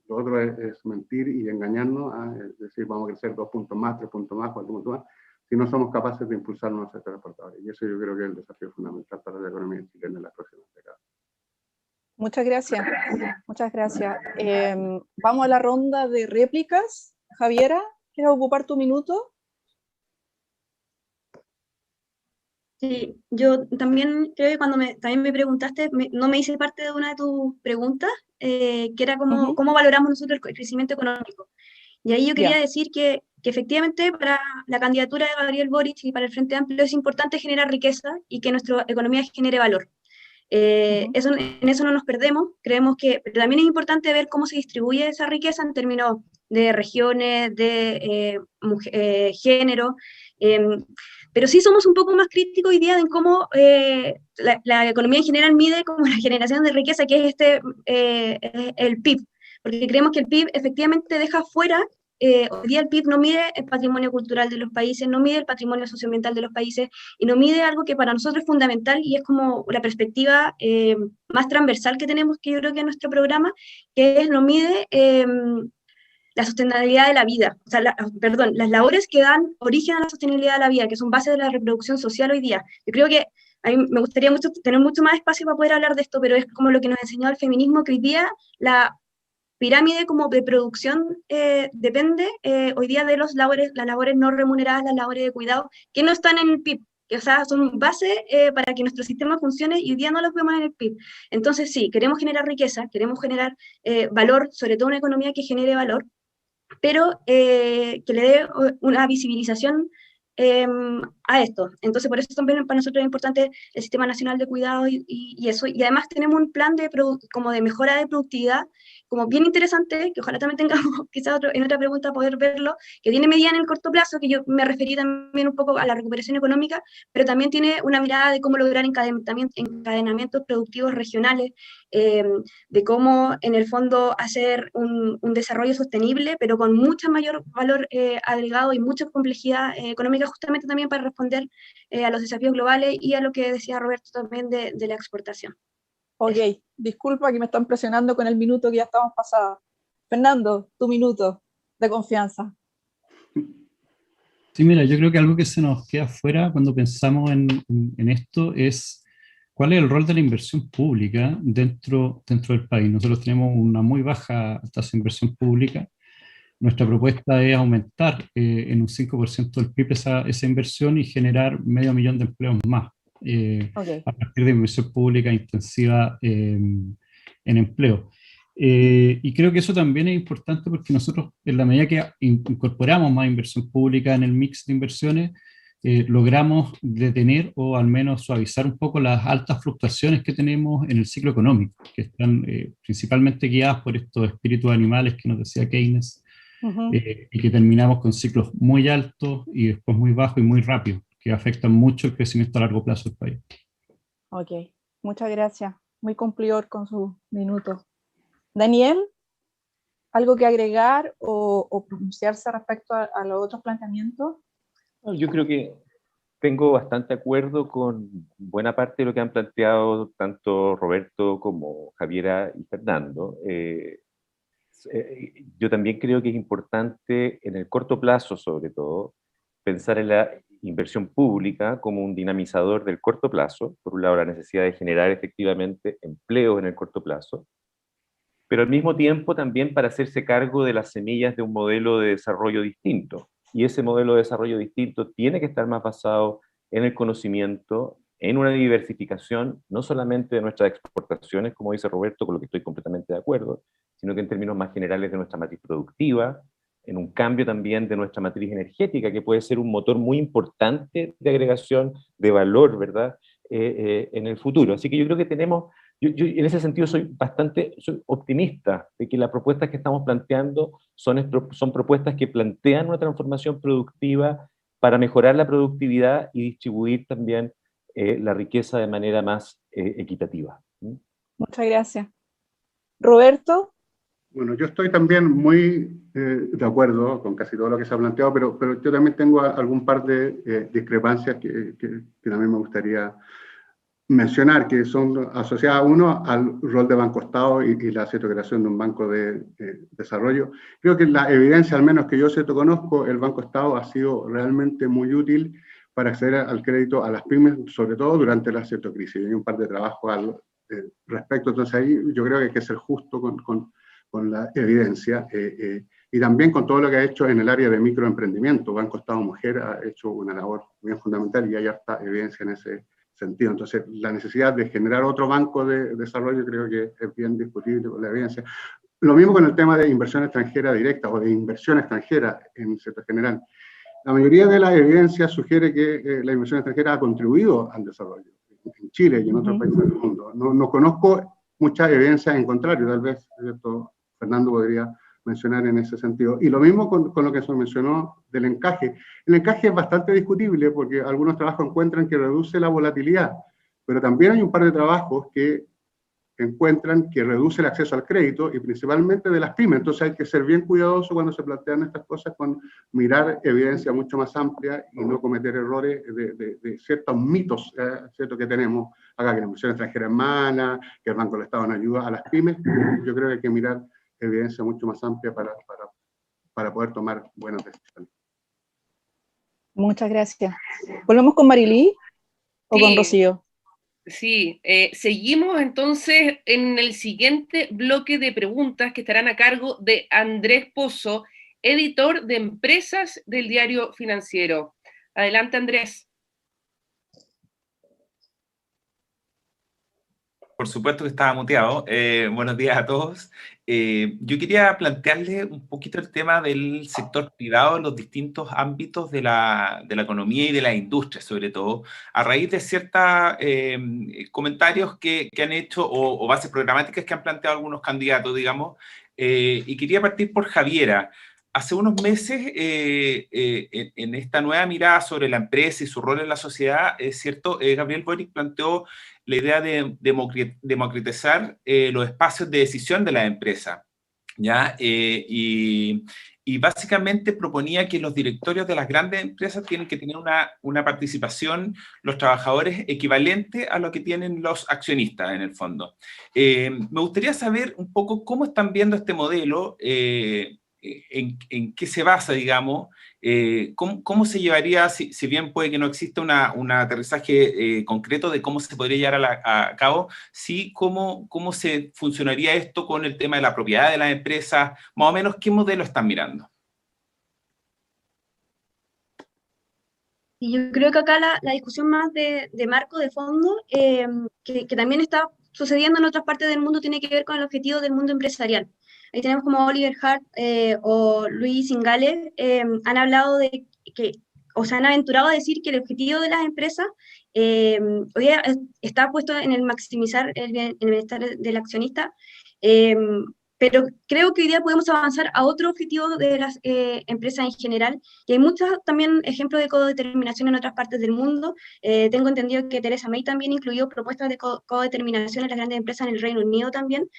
Lo otro es mentir y engañarnos, es decir, vamos a crecer 2 puntos más, 3 puntos más, 4 puntos más, si no somos capaces de impulsar nuestros sectores exportadores. Y eso yo creo que es el desafío fundamental para la economía chilena en las próximas décadas. Muchas gracias, muchas gracias. Vamos a la ronda de réplicas. Javiera, ¿quieres ocupar tu minuto? Sí, yo también creo que cuando también me preguntaste, no me hice parte de una de tus preguntas, que era cómo valoramos nosotros el crecimiento económico. Y ahí yo quería decir que efectivamente para la candidatura de Gabriel Boric y para el Frente Amplio es importante generar riqueza y que nuestra economía genere valor. En eso no nos perdemos, creemos que pero también es importante ver cómo se distribuye esa riqueza en términos de regiones, de género, pero sí somos un poco más críticos hoy día en cómo la economía en general mide como la generación de riqueza, que es el PIB, porque creemos que el PIB efectivamente deja fuera. Hoy día el PIB no mide el patrimonio cultural de los países, no mide el patrimonio socioambiental de los países, y no mide algo que para nosotros es fundamental, y es como la perspectiva más transversal que tenemos, que yo creo que en nuestro programa, que es no mide la sostenibilidad de la vida, o sea, las labores que dan origen a la sostenibilidad de la vida, que son bases de la reproducción social hoy día. Yo creo que a mí me gustaría mucho tener mucho más espacio para poder hablar de esto, pero es como lo que nos enseñó el feminismo, que hoy día la pirámide como de producción depende hoy día de las labores no remuneradas, las labores de cuidado, que no están en el PIB, que o sea, son base para que nuestro sistema funcione, y hoy día no las vemos en el PIB. Entonces sí, queremos generar riqueza, queremos generar valor, sobre todo una economía que genere valor, pero que le dé una visibilización a esto. Entonces, por eso también para nosotros es importante el Sistema Nacional de Cuidado y eso. Y además tenemos un plan como de mejora de productividad, como bien interesante, que ojalá también tengamos quizás en otra pregunta poder verlo, que tiene medida en el corto plazo, que yo me referí también un poco a la recuperación económica, pero también tiene una mirada de cómo lograr encadenamientos productivos regionales, de cómo en el fondo hacer un desarrollo sostenible, pero con mucho mayor valor agregado y mucha complejidad económica, justamente también para responder a los desafíos globales y a lo que decía Roberto también de la exportación. Ok, disculpa que me están presionando con el minuto que ya estamos pasados. Fernando, tu minuto de confianza. Sí, mira, yo creo que algo que se nos queda fuera cuando pensamos en esto es cuál es el rol de la inversión pública dentro del país. Nosotros tenemos una muy baja tasa de inversión pública. Nuestra propuesta es aumentar en un 5% del PIB esa inversión y generar 500.000 de empleos más. A partir de inversión pública intensiva en empleo. Y creo que eso también es importante porque nosotros, en la medida que incorporamos más inversión pública en el mix de inversiones, logramos detener o al menos suavizar un poco las altas fluctuaciones que tenemos en el ciclo económico, que están principalmente guiadas por estos espíritus animales que nos decía Keynes, y que terminamos con ciclos muy altos y después muy bajos y muy rápidos, que afectan mucho el crecimiento a largo plazo del país. Ok, muchas gracias. Muy cumplidor con sus minutos. Daniel, ¿algo que agregar o pronunciarse respecto a los otros planteamientos? Yo creo que tengo bastante acuerdo con buena parte de lo que han planteado tanto Roberto como Javiera y Fernando. Yo también creo que es importante en el corto plazo, sobre todo, pensar en la inversión pública como un dinamizador del corto plazo. Por un lado, la necesidad de generar efectivamente empleos en el corto plazo, pero al mismo tiempo también para hacerse cargo de las semillas de un modelo de desarrollo distinto. Y ese modelo de desarrollo distinto tiene que estar más basado en el conocimiento, en una diversificación, no solamente de nuestras exportaciones, como dice Roberto, con lo que estoy completamente de acuerdo, sino que en términos más generales de nuestra matriz productiva, en un cambio también de nuestra matriz energética, que puede ser un motor muy importante de agregación de valor, ¿verdad?, en el futuro. Así que yo creo que tenemos, yo en ese sentido soy optimista de que las propuestas que estamos planteando son propuestas que plantean una transformación productiva para mejorar la productividad y distribuir también la riqueza de manera más equitativa. Muchas gracias. Roberto. Bueno, yo estoy también muy de acuerdo con casi todo lo que se ha planteado, pero yo también tengo algún par de discrepancias que también me gustaría mencionar que son asociadas, uno, al rol de Banco Estado y la creación de un banco de desarrollo. Creo que la evidencia, al menos que yo conozco, el Banco Estado ha sido realmente muy útil para acceder al crédito a las pymes, sobre todo durante la crisis. Hay un par de trabajos respecto, entonces ahí yo creo que hay que ser justo con la evidencia, y también con todo lo que ha hecho en el área de microemprendimiento. Banco Estado Mujer ha hecho una labor bien fundamental y hay harta evidencia en ese sentido. Entonces, la necesidad de generar otro banco de desarrollo creo que es bien discutible con la evidencia. Lo mismo con el tema de inversión extranjera directa o de inversión extranjera en el sector general. La mayoría de la evidencia sugiere que la inversión extranjera ha contribuido al desarrollo en Chile y en otros países del mundo. No conozco mucha evidencia en contrario, tal vez Fernando podría mencionar en ese sentido. Y lo mismo con lo que se mencionó del encaje. El encaje es bastante discutible porque algunos trabajos encuentran que reduce la volatilidad, pero también hay un par de trabajos que encuentran que reduce el acceso al crédito y principalmente de las pymes. Entonces hay que ser bien cuidadoso cuando se plantean estas cosas con mirar evidencia mucho más amplia y no cometer errores de ciertos mitos, ¿cierto?, que tenemos acá, que la inversión extranjera es mala, que el Banco del Estado no ayuda a las pymes. Yo creo que hay que mirar evidencia mucho más amplia para poder tomar buenas decisiones. Muchas gracias. ¿Volvemos con Marilí o con Rocío? Sí, seguimos entonces en el siguiente bloque de preguntas que estarán a cargo de Andrés Pozo, editor de Empresas del Diario Financiero. Adelante, Andrés. Por supuesto que estaba muteado. Buenos días a todos. Yo quería plantearle un poquito el tema del sector privado en los distintos ámbitos de la economía y de la industria, sobre todo, a raíz de ciertos comentarios que han hecho o bases programáticas que han planteado algunos candidatos, digamos, y quería partir por Javiera. Hace unos meses, en esta nueva mirada sobre la empresa y su rol en la sociedad, es cierto, Gabriel Boric planteó la idea de democratizar los espacios de decisión de la empresa, ¿ya? Y básicamente proponía que los directorios de las grandes empresas tienen que tener una participación, los trabajadores, equivalente a lo que tienen los accionistas, en el fondo. Me gustaría saber un poco cómo están viendo este modelo, en qué se basa, digamos, cómo se llevaría, si bien puede que no exista un aterrizaje concreto de cómo se podría llevar a cabo, sí, cómo se funcionaría esto con el tema de la propiedad de las empresas, más o menos, ¿qué modelo están mirando? Y yo creo que acá la discusión más de marco, de fondo, que también está sucediendo en otras partes del mundo, tiene que ver con el objetivo del mundo empresarial. Ahí tenemos como Oliver Hart o Luis Ingales, han hablado de que, o se han aventurado a decir que el objetivo de las empresas hoy día está puesto en el maximizar el bienestar del accionista, pero creo que hoy día podemos avanzar a otro objetivo de las empresas en general, y hay muchos también ejemplos de codeterminación en otras partes del mundo. Tengo entendido que Theresa May también incluyó propuestas de codeterminación en las grandes empresas en el Reino Unido también.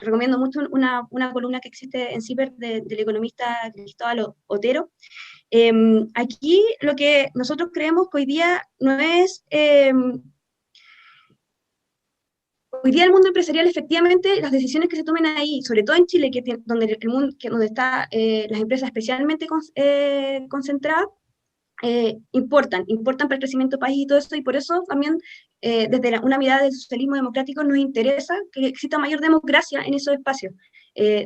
Recomiendo mucho una columna que existe en CIPER del economista Cristóbal Otero. Aquí lo que nosotros creemos que hoy día no es... Hoy día el mundo empresarial, efectivamente, las decisiones que se tomen ahí, sobre todo en Chile, donde están las empresas especialmente concentradas, importan para el crecimiento del país y todo eso, y por eso también desde una mirada del socialismo democrático nos interesa que exista mayor democracia en esos espacios.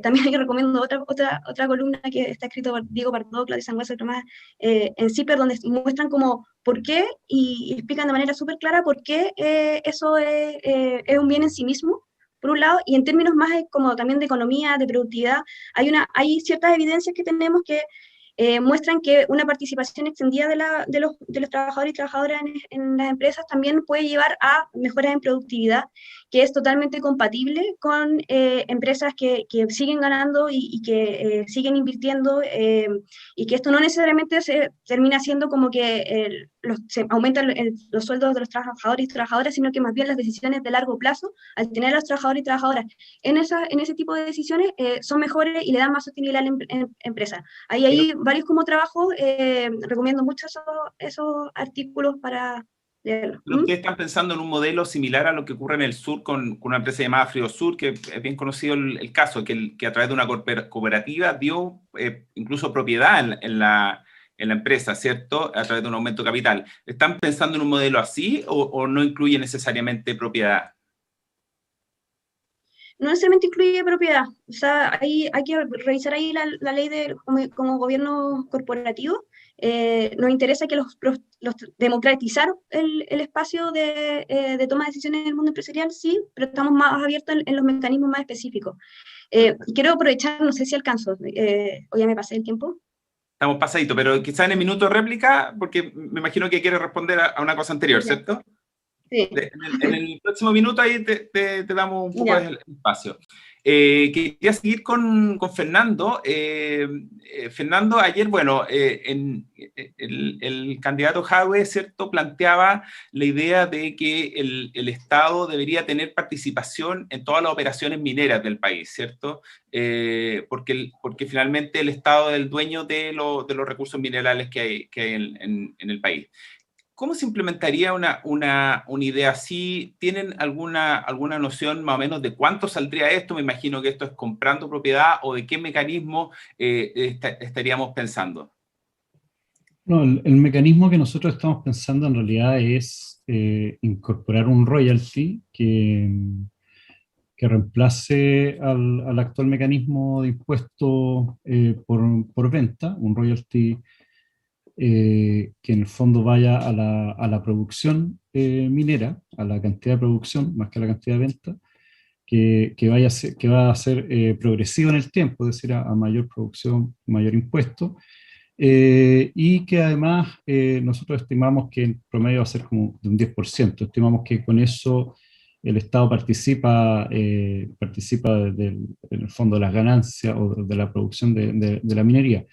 También yo recomiendo otra columna que está escrita por Diego Pardo, Claudia Sangüesa y Tomás en CIPER, donde muestran como por qué y explican de manera súper clara por qué eso es un bien en sí mismo, por un lado, y en términos más como también de economía, de productividad, hay ciertas evidencias que tenemos que muestran que una participación extendida de los trabajadores y trabajadoras en las empresas también puede llevar a mejoras en productividad, que es totalmente compatible con empresas que siguen ganando y que siguen invirtiendo, y que esto no necesariamente se termina siendo como que se aumentan los sueldos de los trabajadores y trabajadoras, sino que más bien las decisiones de largo plazo, al tener a los trabajadores y trabajadoras en ese tipo de decisiones, son mejores y le dan más sostenibilidad a la empresa. Ahí hay varios como trabajos, recomiendo mucho esos artículos para leerlo. ¿Ustedes están pensando en un modelo similar a lo que ocurre en el sur con una empresa llamada Friosur, que es bien conocido el caso, que a través de una cooperativa dio incluso propiedad en la empresa, ¿cierto? A través de un aumento de capital. ¿Están pensando en un modelo así o no incluye necesariamente propiedad? No necesariamente incluye propiedad. O sea, hay que revisar ahí la ley como gobierno corporativo. Nos interesa que los democratizar el espacio de toma de decisiones en el mundo empresarial, sí, pero estamos más abiertos en los mecanismos más específicos. Quiero aprovechar, no sé si alcanzo, o ya me pasé el tiempo. Estamos pasadito, pero quizá en el minuto de réplica, porque me imagino que quiere responder a una cosa anterior, ¿cierto? Sí. En el próximo minuto ahí te damos un poco de espacio. Quería seguir con Fernando. Fernando, ayer, bueno, el candidato Jadwe, ¿cierto?, planteaba la idea de que el Estado debería tener participación en todas las operaciones mineras del país, ¿cierto? Porque finalmente el Estado es el dueño de los recursos minerales que hay en el país. ¿Cómo se implementaría una idea así? ¿Tienen alguna noción más o menos de cuánto saldría esto? Me imagino que esto es comprando propiedad, o de qué mecanismo estaríamos pensando. No, el mecanismo que nosotros estamos pensando en realidad es incorporar un royalty que reemplace al actual mecanismo de impuesto por venta, un royalty que en el fondo vaya a la producción minera, a la cantidad de producción, más que a la cantidad de venta, que va a ser progresivo en el tiempo, es decir, a mayor producción, mayor impuesto, y que además nosotros estimamos que en promedio va a ser como de un 10%. Estimamos que con eso el Estado participa en el fondo de las ganancias o de la producción de la minería.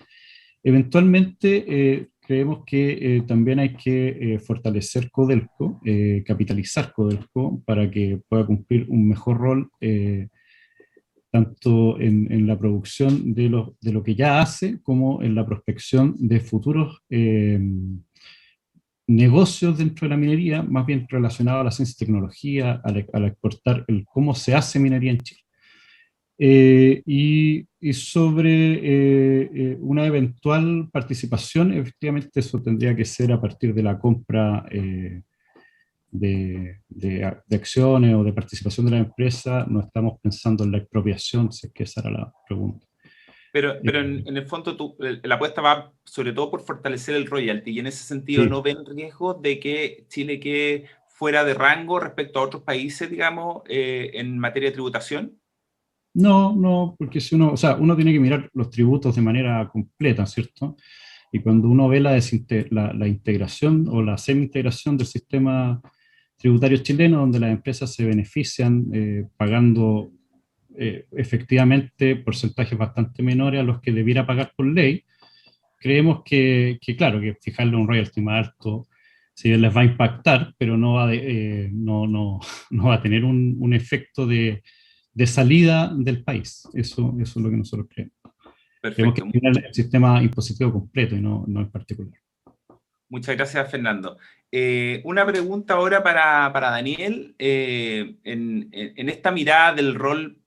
Eventualmente creemos que también hay que fortalecer Codelco, capitalizar Codelco para que pueda cumplir un mejor rol tanto en la producción de lo que ya hace como en la prospección de futuros negocios dentro de la minería, más bien relacionados a la ciencia y tecnología, al exportar cómo se hace minería en Chile. Y sobre una eventual participación, efectivamente eso tendría que ser a partir de la compra de acciones o de participación de la empresa. No estamos pensando en la expropiación, si es que esa era la pregunta. Pero en el fondo la apuesta va sobre todo por fortalecer el royalty, y en ese sentido, sí, ¿no ven riesgo de que Chile quede fuera de rango respecto a otros países, digamos, en materia de tributación? No, porque si uno tiene que mirar los tributos de manera completa, ¿cierto? Y cuando uno ve la integración o la semi-integración del sistema tributario chileno, donde las empresas se benefician pagando efectivamente porcentajes bastante menores a los que debiera pagar por ley, creemos que claro, que fijarle un royalty más alto, si bien les va a impactar, pero no va a tener un efecto de salida del país. Eso es lo que nosotros creemos. Perfecto. Tenemos que tener el sistema impositivo completo y no en particular. Muchas gracias, Fernando. Una pregunta ahora para Daniel. En esta mirada del rol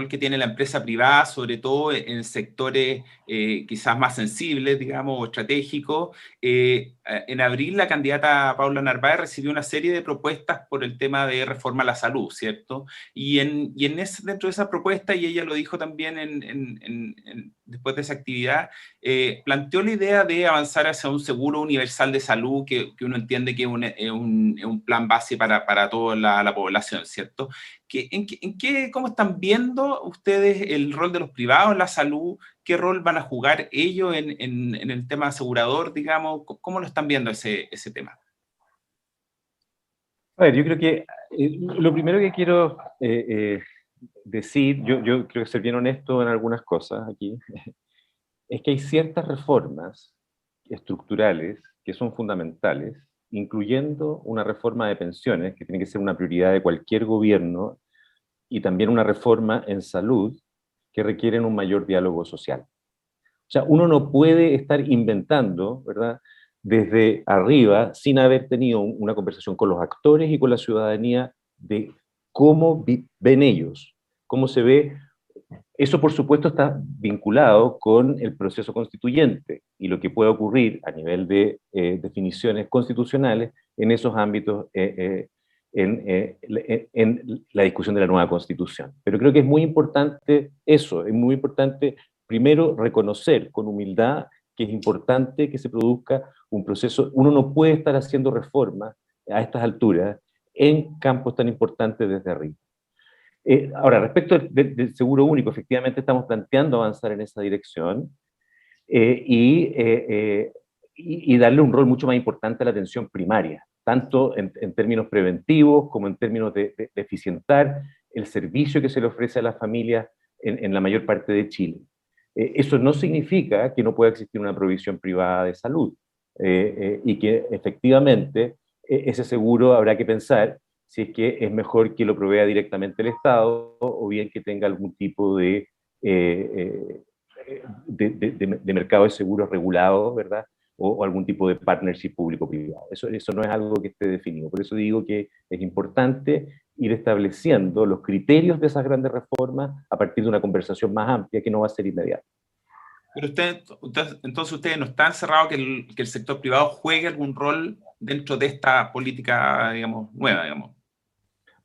que tiene la empresa privada, sobre todo en sectores quizás más sensibles, digamos, o estratégicos, en abril la candidata Paula Narváez recibió una serie de propuestas por el tema de reforma a la salud, ¿cierto? Y dentro de esa propuesta, y ella lo dijo también después de esa actividad, planteó la idea de avanzar hacia un seguro universal de salud que uno entiende que es un plan base para toda la población, ¿cierto? ¿Cómo están viendo ustedes el rol de los privados en la salud? ¿Qué rol van a jugar ellos en el tema asegurador, digamos? ¿Cómo lo están viendo ese tema? A ver, yo creo que lo primero que quiero decir, yo creo que ser bien honesto en algunas cosas aquí, es que hay ciertas reformas estructurales que son fundamentales, incluyendo una reforma de pensiones, que tiene que ser una prioridad de cualquier gobierno, y también una reforma en salud, que requieren un mayor diálogo social. O sea, uno no puede estar inventando, ¿verdad?, desde arriba, sin haber tenido una conversación con los actores y con la ciudadanía de cómo ven ellos, cómo se ve. Eso, por supuesto, está vinculado con el proceso constituyente y lo que puede ocurrir a nivel de definiciones constitucionales en esos ámbitos en la discusión de la nueva Constitución. Pero creo que es muy importante eso, es muy importante primero reconocer con humildad que es importante que se produzca un proceso. Uno no puede estar haciendo reformas a estas alturas en campos tan importantes desde arriba. Ahora, respecto del seguro único, efectivamente estamos planteando avanzar en esa dirección y darle un rol mucho más importante a la atención primaria, tanto en términos preventivos como en términos de eficientar el servicio que se le ofrece a las familias en la mayor parte de Chile. Eso no significa que no pueda existir una provisión privada de salud y que efectivamente ese seguro habrá que pensar si es que es mejor que lo provea directamente el Estado o bien que tenga algún tipo de mercado de seguros regulado, ¿verdad? O algún tipo de partnership público-privado. Eso no es algo que esté definido. Por eso digo que es importante ir estableciendo los criterios de esas grandes reformas a partir de una conversación más amplia que no va a ser inmediata. Pero entonces ustedes no están cerrados que el sector privado juegue algún rol dentro de esta política, digamos, nueva, digamos.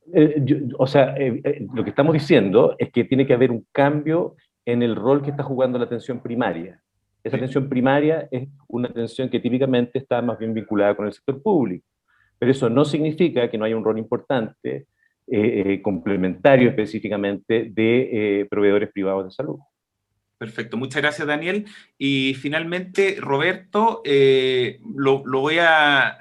Lo que estamos diciendo es que tiene que haber un cambio en el rol que está jugando la atención primaria. Esa atención primaria es una atención que típicamente está más bien vinculada con el sector público, pero eso no significa que no haya un rol importante, complementario específicamente, de proveedores privados de salud. Perfecto, muchas gracias, Daniel. Y finalmente, Roberto, lo voy a...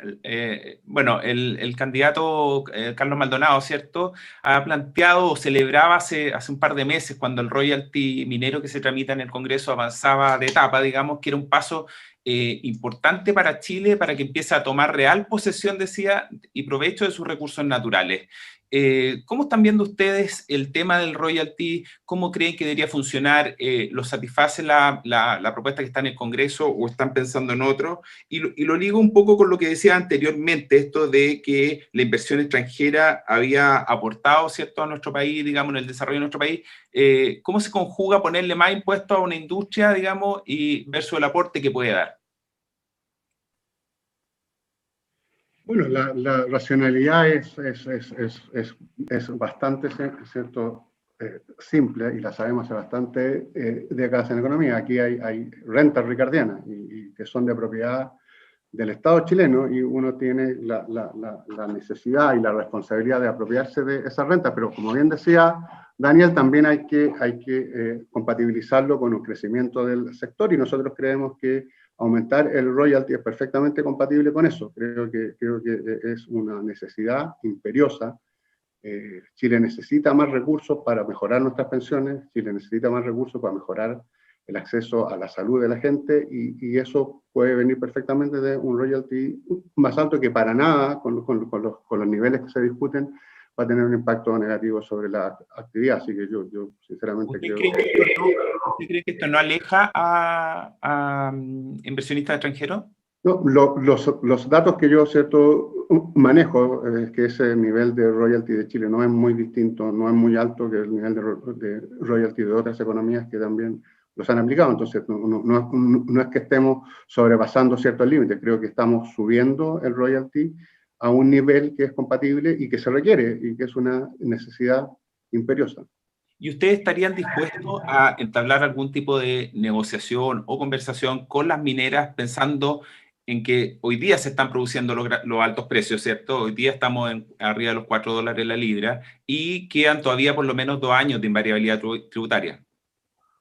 bueno, el candidato Carlos Maldonado, ¿cierto?, ha planteado o celebraba hace un par de meses, cuando el royalty minero que se tramita en el Congreso avanzaba de etapa, digamos, que era un paso importante para Chile para que empiece a tomar real posesión, decía, y provecho de sus recursos naturales. ¿Cómo están viendo ustedes el tema del royalty? ¿Cómo creen que debería funcionar? ¿Lo satisface la propuesta que está en el Congreso o están pensando en otro? Y lo ligo un poco con lo que decía anteriormente, esto de que la inversión extranjera había aportado, ¿cierto?, a nuestro país, digamos, en el desarrollo de nuestro país. ¿Cómo se conjuga ponerle más impuestos a una industria, digamos, y versus el aporte que puede dar? Bueno, la racionalidad es bastante, ¿cierto?, simple, y la sabemos hace bastante décadas en economía. Aquí hay rentas ricardianas y que son de propiedad del Estado chileno, y uno tiene la necesidad y la responsabilidad de apropiarse de esas rentas, pero como bien decía Daniel, también hay que compatibilizarlo con un crecimiento del sector, y nosotros creemos que aumentar el royalty es perfectamente compatible con eso. Creo que es una necesidad imperiosa. Chile necesita más recursos para mejorar nuestras pensiones, Chile necesita más recursos para mejorar el acceso a la salud de la gente, y eso puede venir perfectamente de un royalty más alto, que para nada, con los niveles que se discuten, va a tener un impacto negativo sobre la actividad. Así que yo sinceramente creo... ¿Usted cree que esto no aleja a inversionistas extranjeros? No, los datos que yo, ¿cierto?, manejo es que ese nivel de royalty de Chile no es muy distinto, no es muy alto que el nivel de royalty de otras economías que también los han aplicado. Entonces, no es que estemos sobrepasando ciertos límites, creo que estamos subiendo el royalty a un nivel que es compatible y que se requiere, y que es una necesidad imperiosa. ¿Y ustedes estarían dispuestos a entablar algún tipo de negociación o conversación con las mineras, pensando en que hoy día se están produciendo los altos precios, ¿cierto? Hoy día estamos arriba de los $4 la libra y quedan todavía por lo menos 2 años de invariabilidad tributaria?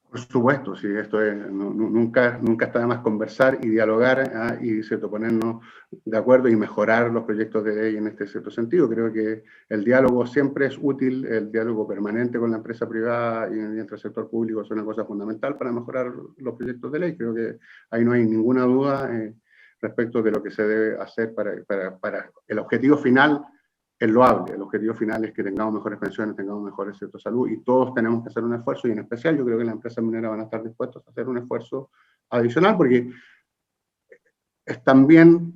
Por supuesto, sí, esto es, nunca está de más conversar y dialogar, y, ¿cierto?, ponernos de acuerdo y mejorar los proyectos de ley en este cierto sentido. Creo que el diálogo siempre es útil, el diálogo permanente con la empresa privada y entre el sector público es una cosa fundamental para mejorar los proyectos de ley. Creo que ahí no hay ninguna duda respecto de lo que se debe hacer para el objetivo final. Es loable, el objetivo final es que tengamos mejores pensiones, tengamos mejores salud, y todos tenemos que hacer un esfuerzo, y en especial yo creo que las empresas mineras van a estar dispuestas a hacer un esfuerzo adicional, porque es también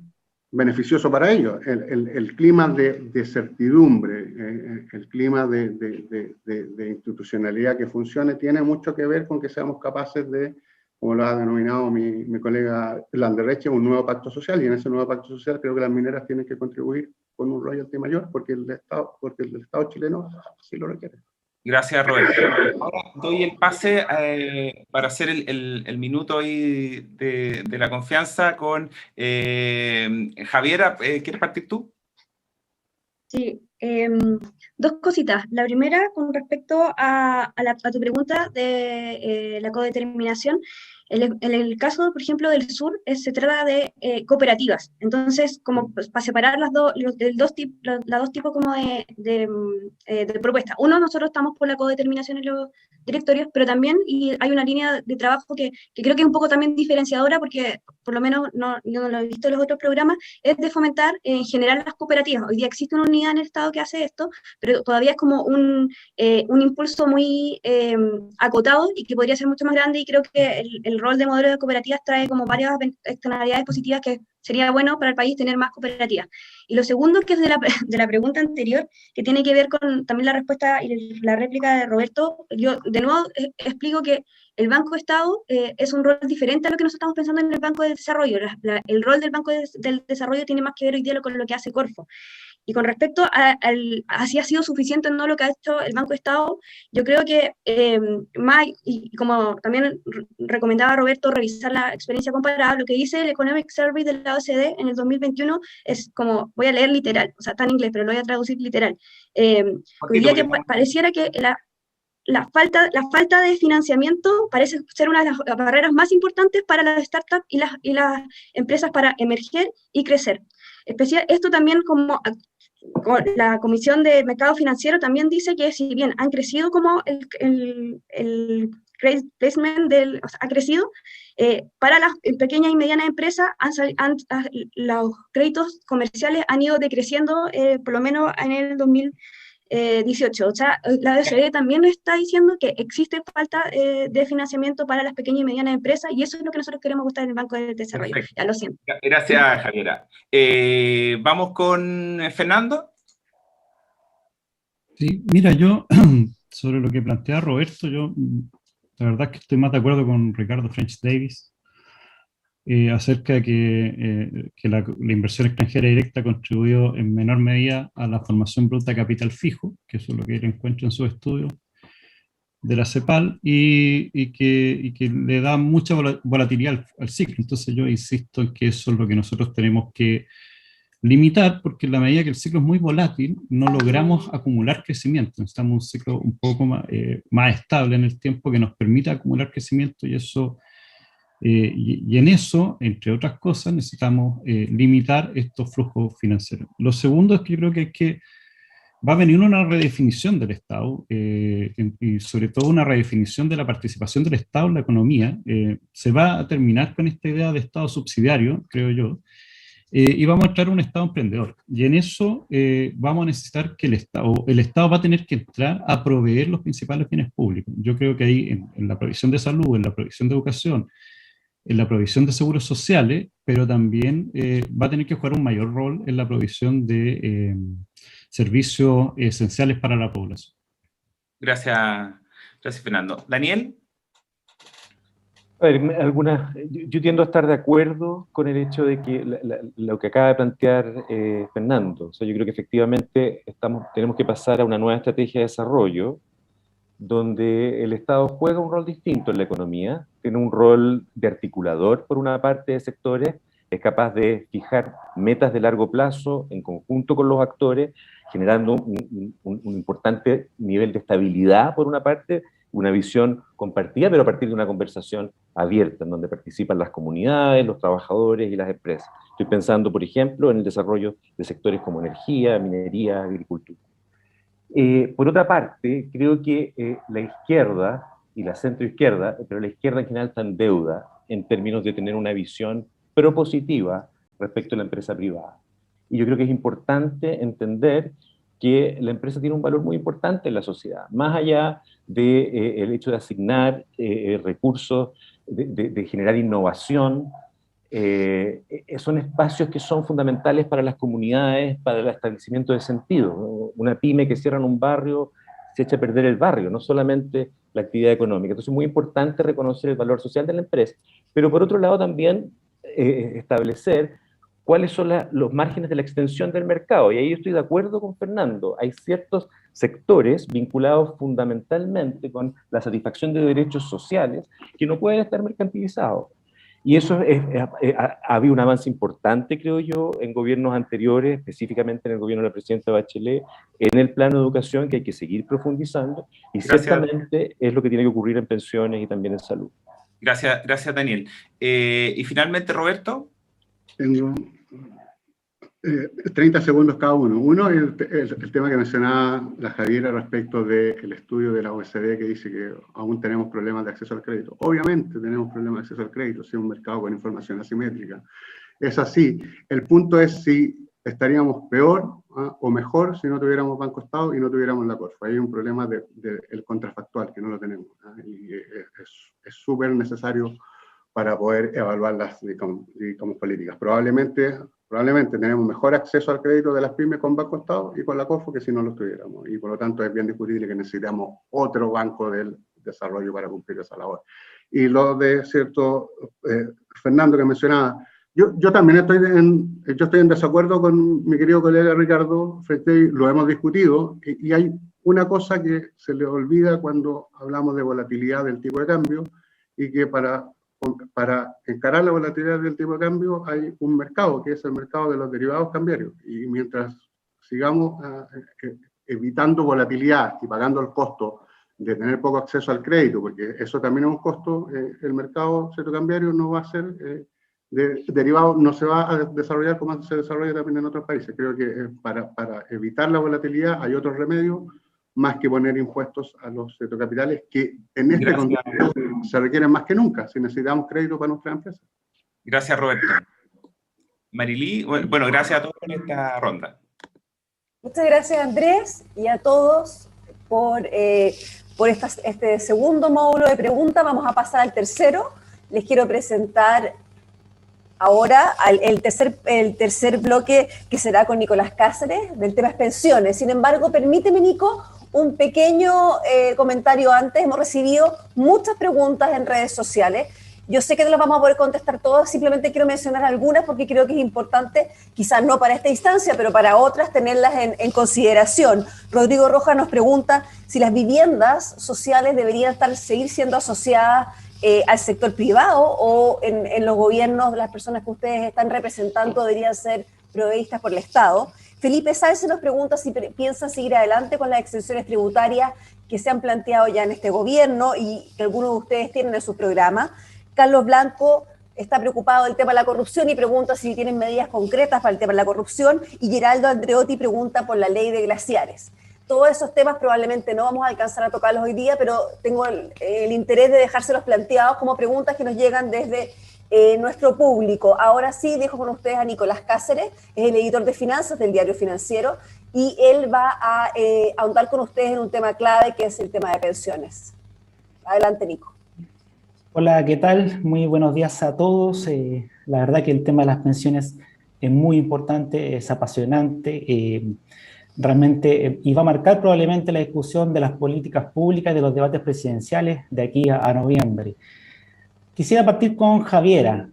beneficioso para ellos. El clima de certidumbre, el clima de institucionalidad que funcione, tiene mucho que ver con que seamos capaces de, como lo ha denominado mi colega Landerreche, un nuevo pacto social, y en ese nuevo pacto social creo que las mineras tienen que contribuir con un royalty mayor, porque el Estado chileno así lo requiere. Gracias, Roberto. Ahora doy el pase para hacer el minuto ahí de la confianza con Javiera. ¿Quieres partir tú? Sí, dos cositas. La primera, con respecto a tu pregunta de la codeterminación. En el caso, por ejemplo, del sur, se trata de cooperativas. Entonces, como pues, para separar las dos tipos como de propuestas. Uno, nosotros estamos por la codeterminación en los directorios, pero también hay una línea de trabajo que creo que es un poco también diferenciadora, porque por lo menos no lo he visto en los otros programas, es de fomentar en general las cooperativas. Hoy día existe una unidad en el Estado que hace esto, pero todavía es como un impulso muy acotado y que podría ser mucho más grande, y creo que el rol de modelo de cooperativas trae como varias externalidades positivas que sería bueno para el país tener más cooperativas. Y lo segundo, que es de la pregunta anterior, que tiene que ver con también la respuesta y la réplica de Roberto, yo de nuevo explico que el Banco Estado es un rol diferente a lo que nosotros estamos pensando en el Banco del Desarrollo. El rol del Banco del Desarrollo tiene más que ver hoy día con lo que hace Corfo. Y con respecto a si ha sido suficiente o no lo que ha hecho el Banco de Estado, yo creo que más, y como también recomendaba Roberto, revisar la experiencia comparada, lo que dice el Economic Survey de la OCDE en el 2021 es como, voy a leer literal, o sea, está en inglés, pero lo voy a traducir literal. Hoy día que pareciera que la falta de financiamiento parece ser una de las barreras más importantes para las startups y las empresas para emerger y crecer. Esto también como la Comisión de Mercado Financiero también dice que si bien han crecido como el credit placement ha crecido, para las pequeñas y medianas empresas los créditos comerciales han ido decreciendo por lo menos en el 2018. O sea, la OCDE también nos está diciendo que existe falta de financiamiento para las pequeñas y medianas empresas, y eso es lo que nosotros queremos buscar en el Banco de Desarrollo. Perfecto. Ya lo siento. Gracias, Javiera. Vamos con Fernando. Sí, mira, yo sobre lo que plantea Roberto, yo la verdad es que estoy más de acuerdo con Ricardo French Davis acerca de que la inversión extranjera directa contribuyó en menor medida a la formación bruta de capital fijo, que eso es lo que él encuentra en su estudio de la CEPAL, y que le da mucha volatilidad al ciclo. Entonces yo insisto en que eso es lo que nosotros tenemos que limitar, porque en la medida que el ciclo es muy volátil, no logramos acumular crecimiento. Necesitamos un ciclo un poco más estable en el tiempo que nos permita acumular crecimiento, y eso y en eso, entre otras cosas, necesitamos limitar estos flujos financieros. Lo segundo es que yo creo que va a venir una redefinición del Estado, y sobre todo una redefinición de la participación del Estado en la economía. Se va a terminar con esta idea de Estado subsidiario, creo yo, y vamos a entrar a un Estado emprendedor. Y en eso vamos a necesitar que el Estado va a tener que entrar a proveer los principales bienes públicos. Yo creo que ahí en la provisión de salud, en la provisión de educación, en la provisión de seguros sociales, pero también va a tener que jugar un mayor rol en la provisión de servicios esenciales para la población. Gracias, Fernando. Daniel. A ver, yo tiendo a estar de acuerdo con el hecho de que lo que acaba de plantear Fernando. O sea, yo creo que efectivamente tenemos que pasar a una nueva estrategia de desarrollo, donde el Estado juega un rol distinto en la economía, tiene un rol de articulador por una parte de sectores, es capaz de fijar metas de largo plazo en conjunto con los actores, generando un importante nivel de estabilidad por una parte, una visión compartida, pero a partir de una conversación abierta, en donde participan las comunidades, los trabajadores y las empresas. Estoy pensando, por ejemplo, en el desarrollo de sectores como energía, minería, agricultura. Por otra parte, creo que la izquierda y la centroizquierda, pero la izquierda en general está en deuda en términos de tener una visión propositiva respecto a la empresa privada. Y yo creo que es importante entender que la empresa tiene un valor muy importante en la sociedad, más allá del hecho de asignar recursos, de generar innovación. son espacios que son fundamentales para las comunidades, para el establecimiento de sentido, ¿no? Una pyme que cierra en un barrio se echa a perder el barrio, no solamente la actividad económica. Entonces es muy importante reconocer el valor social de la empresa, pero por otro lado también establecer cuáles son los márgenes de la extensión del mercado. Y ahí estoy de acuerdo con Fernando. Hay ciertos sectores vinculados fundamentalmente con la satisfacción de derechos sociales que no pueden estar mercantilizados. Y eso ha habido un avance importante, creo yo, en gobiernos anteriores, específicamente en el gobierno de la presidenta Bachelet, en el plano de educación, que hay que seguir profundizando, y ciertamente es lo que tiene que ocurrir en pensiones y también en salud. Gracias Daniel. Y finalmente, Roberto. Tengo 30 segundos cada uno. Uno, el tema que mencionaba la Javiera respecto del estudio de la OECD que dice que aún tenemos problemas de acceso al crédito. Obviamente tenemos problemas de acceso al crédito, si es un mercado con información asimétrica. Es así. El punto es si estaríamos peor o mejor si no tuviéramos Banco Estado y no tuviéramos la Corfo. Hay un problema del contrafactual, que no lo tenemos. Y es súper necesario para poder evaluarlas como políticas. Probablemente tenemos mejor acceso al crédito de las pymes con Banco Estado y con la Corfo que si no lo tuviéramos. Y por lo tanto es bien discutible que necesitamos otro banco del desarrollo para cumplir esa labor. Y lo de cierto, Fernando, que mencionaba, yo también estoy en desacuerdo con mi querido colega Ricardo Frente, lo hemos discutido, y hay una cosa que se le olvida cuando hablamos de volatilidad del tipo de cambio, y que para encarar la volatilidad del tipo de cambio hay un mercado, que es el mercado de los derivados cambiarios. Y mientras sigamos evitando volatilidad y pagando el costo de tener poco acceso al crédito, porque eso también es un costo, el mercado cambiario no va a ser derivado, no se va a desarrollar como se desarrolla también en otros países. Creo que para evitar la volatilidad hay otros remedios más que poner impuestos a los capitales, que en este contexto se requieren más que nunca, si necesitamos crédito para nuestras empresas. Gracias, Roberto. Marilí, bueno, gracias a todos por esta ronda. Muchas gracias, Andrés, y a todos por este segundo módulo de preguntas. Vamos a pasar al tercero. Les quiero presentar ahora el tercer bloque, que será con Nicolás Cáceres, del tema es pensiones. Sin embargo, permíteme, Nico, un pequeño comentario antes. Hemos recibido muchas preguntas en redes sociales. Yo sé que no las vamos a poder contestar todas, simplemente quiero mencionar algunas porque creo que es importante, quizás no para esta instancia, pero para otras, tenerlas en consideración. Rodrigo Rojas nos pregunta si las viviendas sociales deberían seguir siendo asociadas al sector privado, o en los gobiernos, las personas que ustedes están representando deberían ser proveídas por el Estado. Felipe Sáenz nos pregunta si piensan seguir adelante con las exenciones tributarias que se han planteado ya en este gobierno y que algunos de ustedes tienen en su programa. Carlos Blanco está preocupado del tema de la corrupción y pregunta si tienen medidas concretas para el tema de la corrupción. Y Geraldo Andreotti pregunta por la ley de glaciares. Todos esos temas probablemente no vamos a alcanzar a tocarlos hoy día, pero tengo el interés de dejárselos planteados como preguntas que nos llegan desde nuestro público. Ahora sí, dejo con ustedes a Nicolás Cáceres, es el editor de finanzas del Diario Financiero, y él va a ahondar con ustedes en un tema clave, que es el tema de pensiones. Adelante, Nico. Hola, ¿qué tal? Muy buenos días a todos. La verdad que el tema de las pensiones es muy importante, es apasionante, realmente, y va a marcar probablemente la discusión de las políticas públicas y de los debates presidenciales de aquí a noviembre. Quisiera partir con Javiera.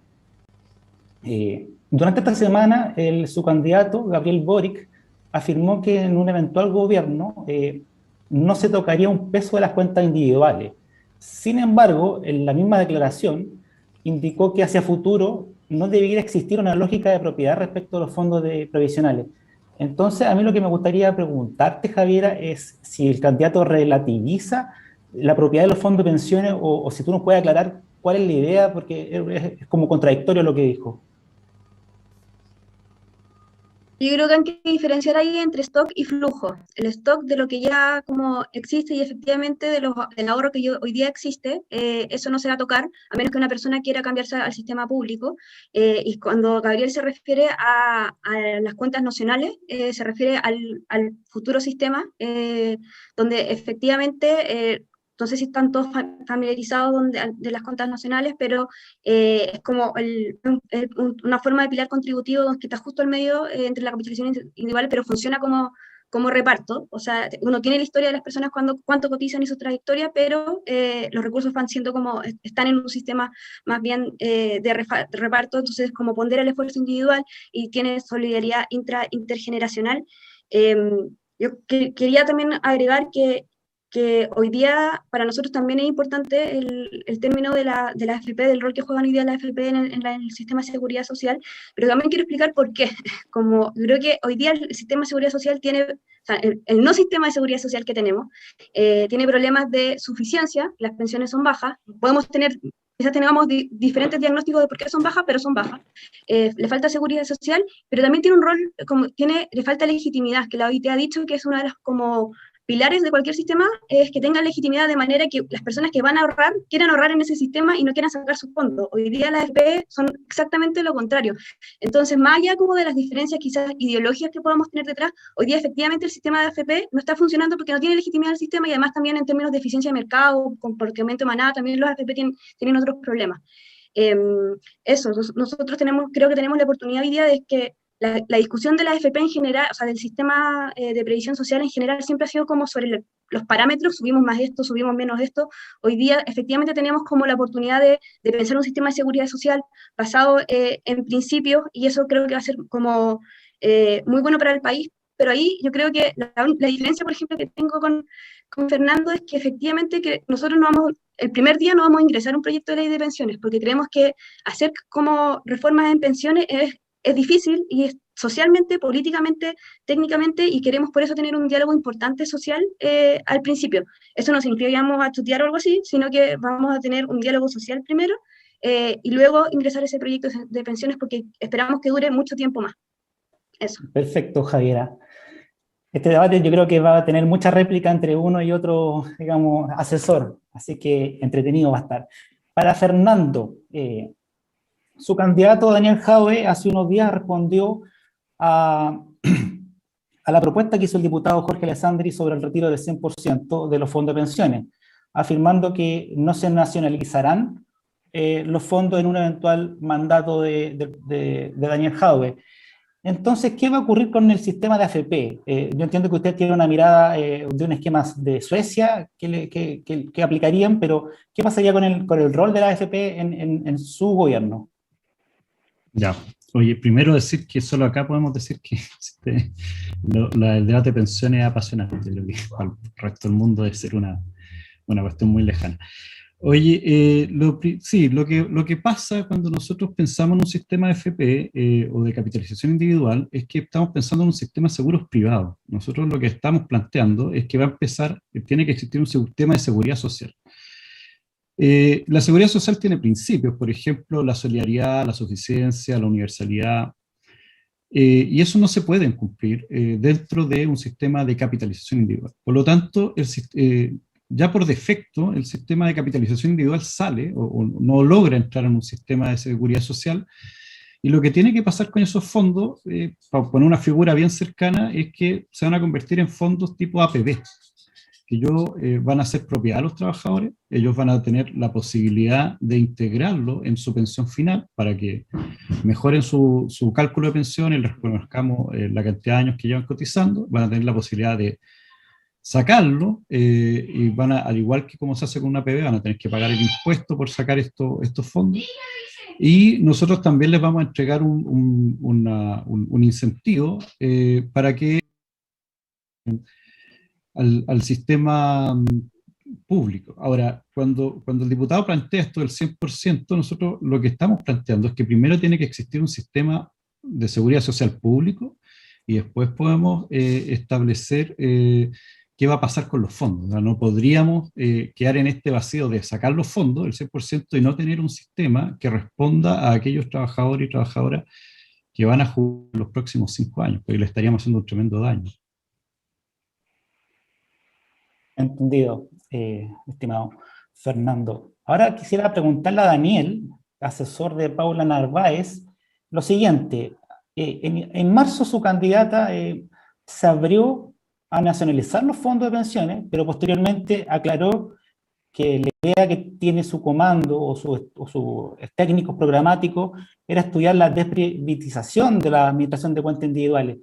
Durante esta semana, su candidato, Gabriel Boric, afirmó que en un eventual gobierno no se tocaría un peso de las cuentas individuales. Sin embargo, en la misma declaración, indicó que hacia futuro no debiera existir una lógica de propiedad respecto a los fondos previsionales. Entonces, a mí lo que me gustaría preguntarte, Javiera, es si el candidato relativiza la propiedad de los fondos de pensiones, o si tú nos puedes aclarar cuál es la idea, porque es como contradictorio lo que dijo. Yo creo que hay que diferenciar ahí entre stock y flujo. El stock de lo que ya como existe y efectivamente del ahorro que hoy día existe, eso no se va a tocar, a menos que una persona quiera cambiarse al sistema público. Y cuando Gabriel se refiere a las cuentas nacionales, se refiere al futuro sistema, donde efectivamente no sé si están todos familiarizados de las cuentas nacionales, pero es como una forma de pilar contributivo que está justo al medio entre la capitalización individual, pero funciona como reparto. O sea, uno tiene la historia de las personas cuánto cotizan y su trayectoria, pero los recursos van siendo están en un sistema más bien de reparto, entonces como pondera el esfuerzo individual y tiene solidaridad intergeneracional. Yo quería también agregar que hoy día para nosotros también es importante el término de la AFP, del rol que juegan hoy día la AFP en el sistema de seguridad social, pero también quiero explicar por qué. Como creo que hoy día el sistema de seguridad social tiene, o sea, el no sistema de seguridad social que tenemos, tiene problemas de suficiencia, las pensiones son bajas, quizás tengamos diferentes diagnósticos de por qué son bajas, pero son bajas. Le falta seguridad social, pero también tiene un rol, le falta legitimidad, que la OIT ha dicho que es una de las como pilares de cualquier sistema, es que tengan legitimidad de manera que las personas que van a ahorrar quieran ahorrar en ese sistema y no quieran sacar sus fondos. Hoy día las AFP son exactamente lo contrario. Entonces, más allá como de las diferencias quizás ideológicas que podamos tener detrás, hoy día efectivamente el sistema de AFP no está funcionando porque no tiene legitimidad el sistema y además también en términos de eficiencia de mercado, comportamiento de manada, también los AFP tienen otros problemas. Nosotros creo que tenemos la oportunidad hoy día de que la discusión de la AFP en general, o sea, del sistema de previsión social en general, siempre ha sido como sobre los parámetros, subimos más esto, subimos menos esto. Hoy día, efectivamente, tenemos como la oportunidad de pensar un sistema de seguridad social basado en principios, y eso creo que va a ser como muy bueno para el país. Pero ahí yo creo que la diferencia, por ejemplo, que tengo con Fernando es que efectivamente que nosotros el primer día no vamos a ingresar un proyecto de ley de pensiones, porque creemos que hacer como reformas en pensiones es difícil y es socialmente, políticamente, técnicamente, y queremos por eso tener un diálogo importante social al principio. Eso no significa que vamos a chutear o algo así, sino que vamos a tener un diálogo social primero y luego ingresar ese proyecto de pensiones porque esperamos que dure mucho tiempo más. Eso. Perfecto, Javiera. Este debate yo creo que va a tener mucha réplica entre uno y otro, digamos, asesor, así que entretenido va a estar. Para Fernando, su candidato Daniel Jadwe hace unos días respondió a la propuesta que hizo el diputado Jorge Alessandri sobre el retiro del 100% de los fondos de pensiones, afirmando que no se nacionalizarán los fondos en un eventual mandato de Daniel Jadwe. Entonces, ¿qué va a ocurrir con el sistema de AFP? Yo entiendo que usted tiene una mirada de un esquema de Suecia que aplicarían, pero ¿qué pasaría con el rol de la AFP en su gobierno? Ya, oye, primero decir que solo acá podemos decir que el debate de pensiones es apasionante, lo que para el resto del mundo debe ser una cuestión muy lejana. Oye, lo que pasa cuando nosotros pensamos en un sistema de FP o de capitalización individual es que estamos pensando en un sistema de seguros privados. Nosotros lo que estamos planteando es que tiene que existir un sistema de seguridad social. La seguridad social tiene principios, por ejemplo, la solidaridad, la suficiencia, la universalidad, y eso no se puede cumplir dentro de un sistema de capitalización individual. Por lo tanto, ya por defecto, el sistema de capitalización individual sale o no logra entrar en un sistema de seguridad social, y lo que tiene que pasar con esos fondos, para poner una figura bien cercana, es que se van a convertir en fondos tipo APB, que ellos van a ser propiedad de los trabajadores, ellos van a tener la posibilidad de integrarlo en su pensión final para que mejoren su cálculo de pensión y les reconozcamos la cantidad de años que llevan cotizando, van a tener la posibilidad de sacarlo y van a, al igual que como se hace con una APB, van a tener que pagar el impuesto por sacar estos fondos. Y nosotros también les vamos a entregar un incentivo para que al sistema público. Ahora, cuando el diputado plantea esto del 100%, nosotros lo que estamos planteando es que primero tiene que existir un sistema de seguridad social público y después podemos establecer qué va a pasar con los fondos. ¿No? No podríamos quedar en este vacío de sacar los fondos, el 100%, y no tener un sistema que responda a aquellos trabajadores y trabajadoras que van a jugar los próximos 5 años, porque le estaríamos haciendo un tremendo daño. Entendido, estimado Fernando. Ahora quisiera preguntarle a Daniel, asesor de Paula Narváez, lo siguiente. En marzo su candidata se abrió a nacionalizar los fondos de pensiones, pero posteriormente aclaró que la idea que tiene su comando o sus técnicos programáticos era estudiar la desprivatización de la administración de cuentas individuales,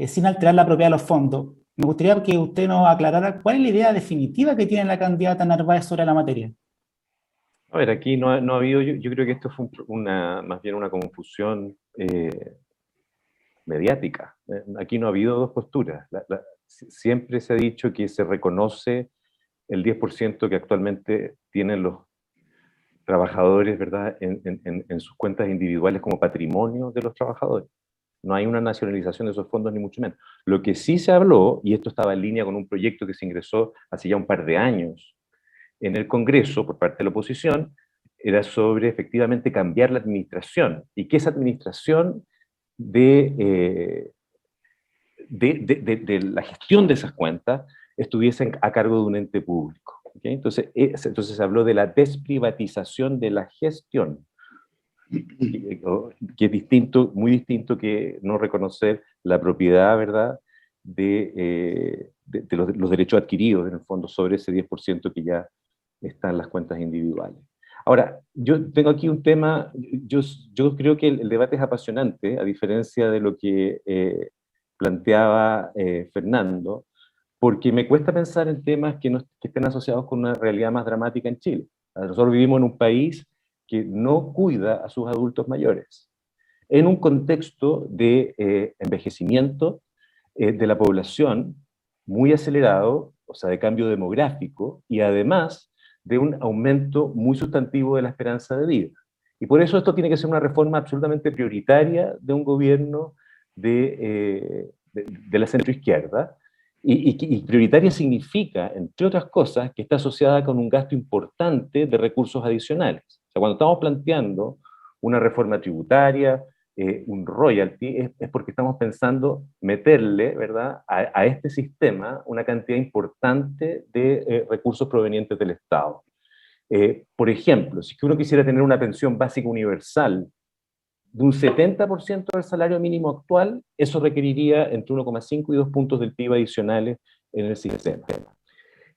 sin alterar la propiedad de los fondos. Me gustaría que usted nos aclarara cuál es la idea definitiva que tiene la candidata Narváez sobre la materia. A ver, aquí no ha habido, yo creo que esto fue más bien una confusión mediática. Aquí no ha habido dos posturas. Siempre se ha dicho que se reconoce el 10% que actualmente tienen los trabajadores, ¿verdad?, en sus cuentas individuales como patrimonio de los trabajadores. No hay una nacionalización de esos fondos, ni mucho menos. Lo que sí se habló, y esto estaba en línea con un proyecto que se ingresó hace ya un par de años en el Congreso por parte de la oposición, era sobre efectivamente cambiar la administración, y que esa administración de la gestión de esas cuentas estuviesen a cargo de un ente público. ¿Okay? Entonces se habló de la desprivatización de la gestión, que es distinto, muy distinto que no reconocer la propiedad, ¿verdad?, de los derechos adquiridos, en el fondo, sobre ese 10% que ya está en las cuentas individuales. Ahora, yo tengo aquí un tema, yo creo que el debate es apasionante, a diferencia de lo que planteaba Fernando, porque me cuesta pensar en temas que estén asociados con una realidad más dramática en Chile. Nosotros vivimos en un país que no cuida a sus adultos mayores, en un contexto de envejecimiento de la población muy acelerado, o sea, de cambio demográfico, y además de un aumento muy sustantivo de la esperanza de vida. Y por eso esto tiene que ser una reforma absolutamente prioritaria de un gobierno de la centroizquierda, y prioritaria significa, entre otras cosas, que está asociada con un gasto importante de recursos adicionales. O sea, cuando estamos planteando una reforma tributaria, un royalty, es porque estamos pensando meterle, ¿verdad?, a este sistema una cantidad importante de recursos provenientes del Estado. Por ejemplo, si uno quisiera tener una pensión básica universal de un 70% del salario mínimo actual, eso requeriría entre 1,5 y 2 puntos del PIB adicionales en el sistema.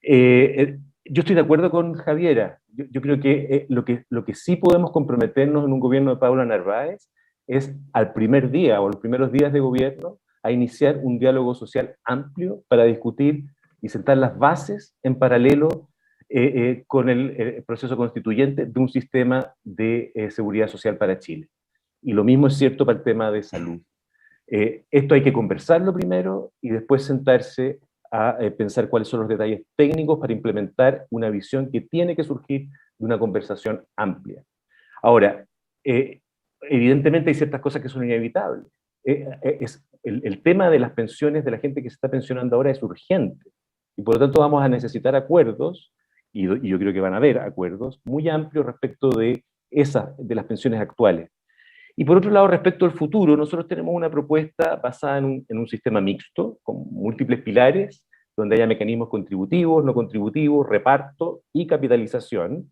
Yo estoy de acuerdo con Javiera. Yo creo que lo que sí podemos comprometernos en un gobierno de Paula Narváez es al primer día o los primeros días de gobierno a iniciar un diálogo social amplio para discutir y sentar las bases en paralelo con el proceso constituyente de un sistema de seguridad social para Chile. Y lo mismo es cierto para el tema de salud. Esto hay que conversarlo primero y después sentarse a pensar cuáles son los detalles técnicos para implementar una visión que tiene que surgir de una conversación amplia. Ahora, evidentemente hay ciertas cosas que son inevitables. El tema de las pensiones de la gente que se está pensionando ahora es urgente, y por lo tanto vamos a necesitar acuerdos, y yo creo que van a haber acuerdos muy amplios respecto de las pensiones actuales. Y por otro lado, respecto al futuro, nosotros tenemos una propuesta basada en un sistema mixto, con múltiples pilares, donde haya mecanismos contributivos, no contributivos, reparto y capitalización,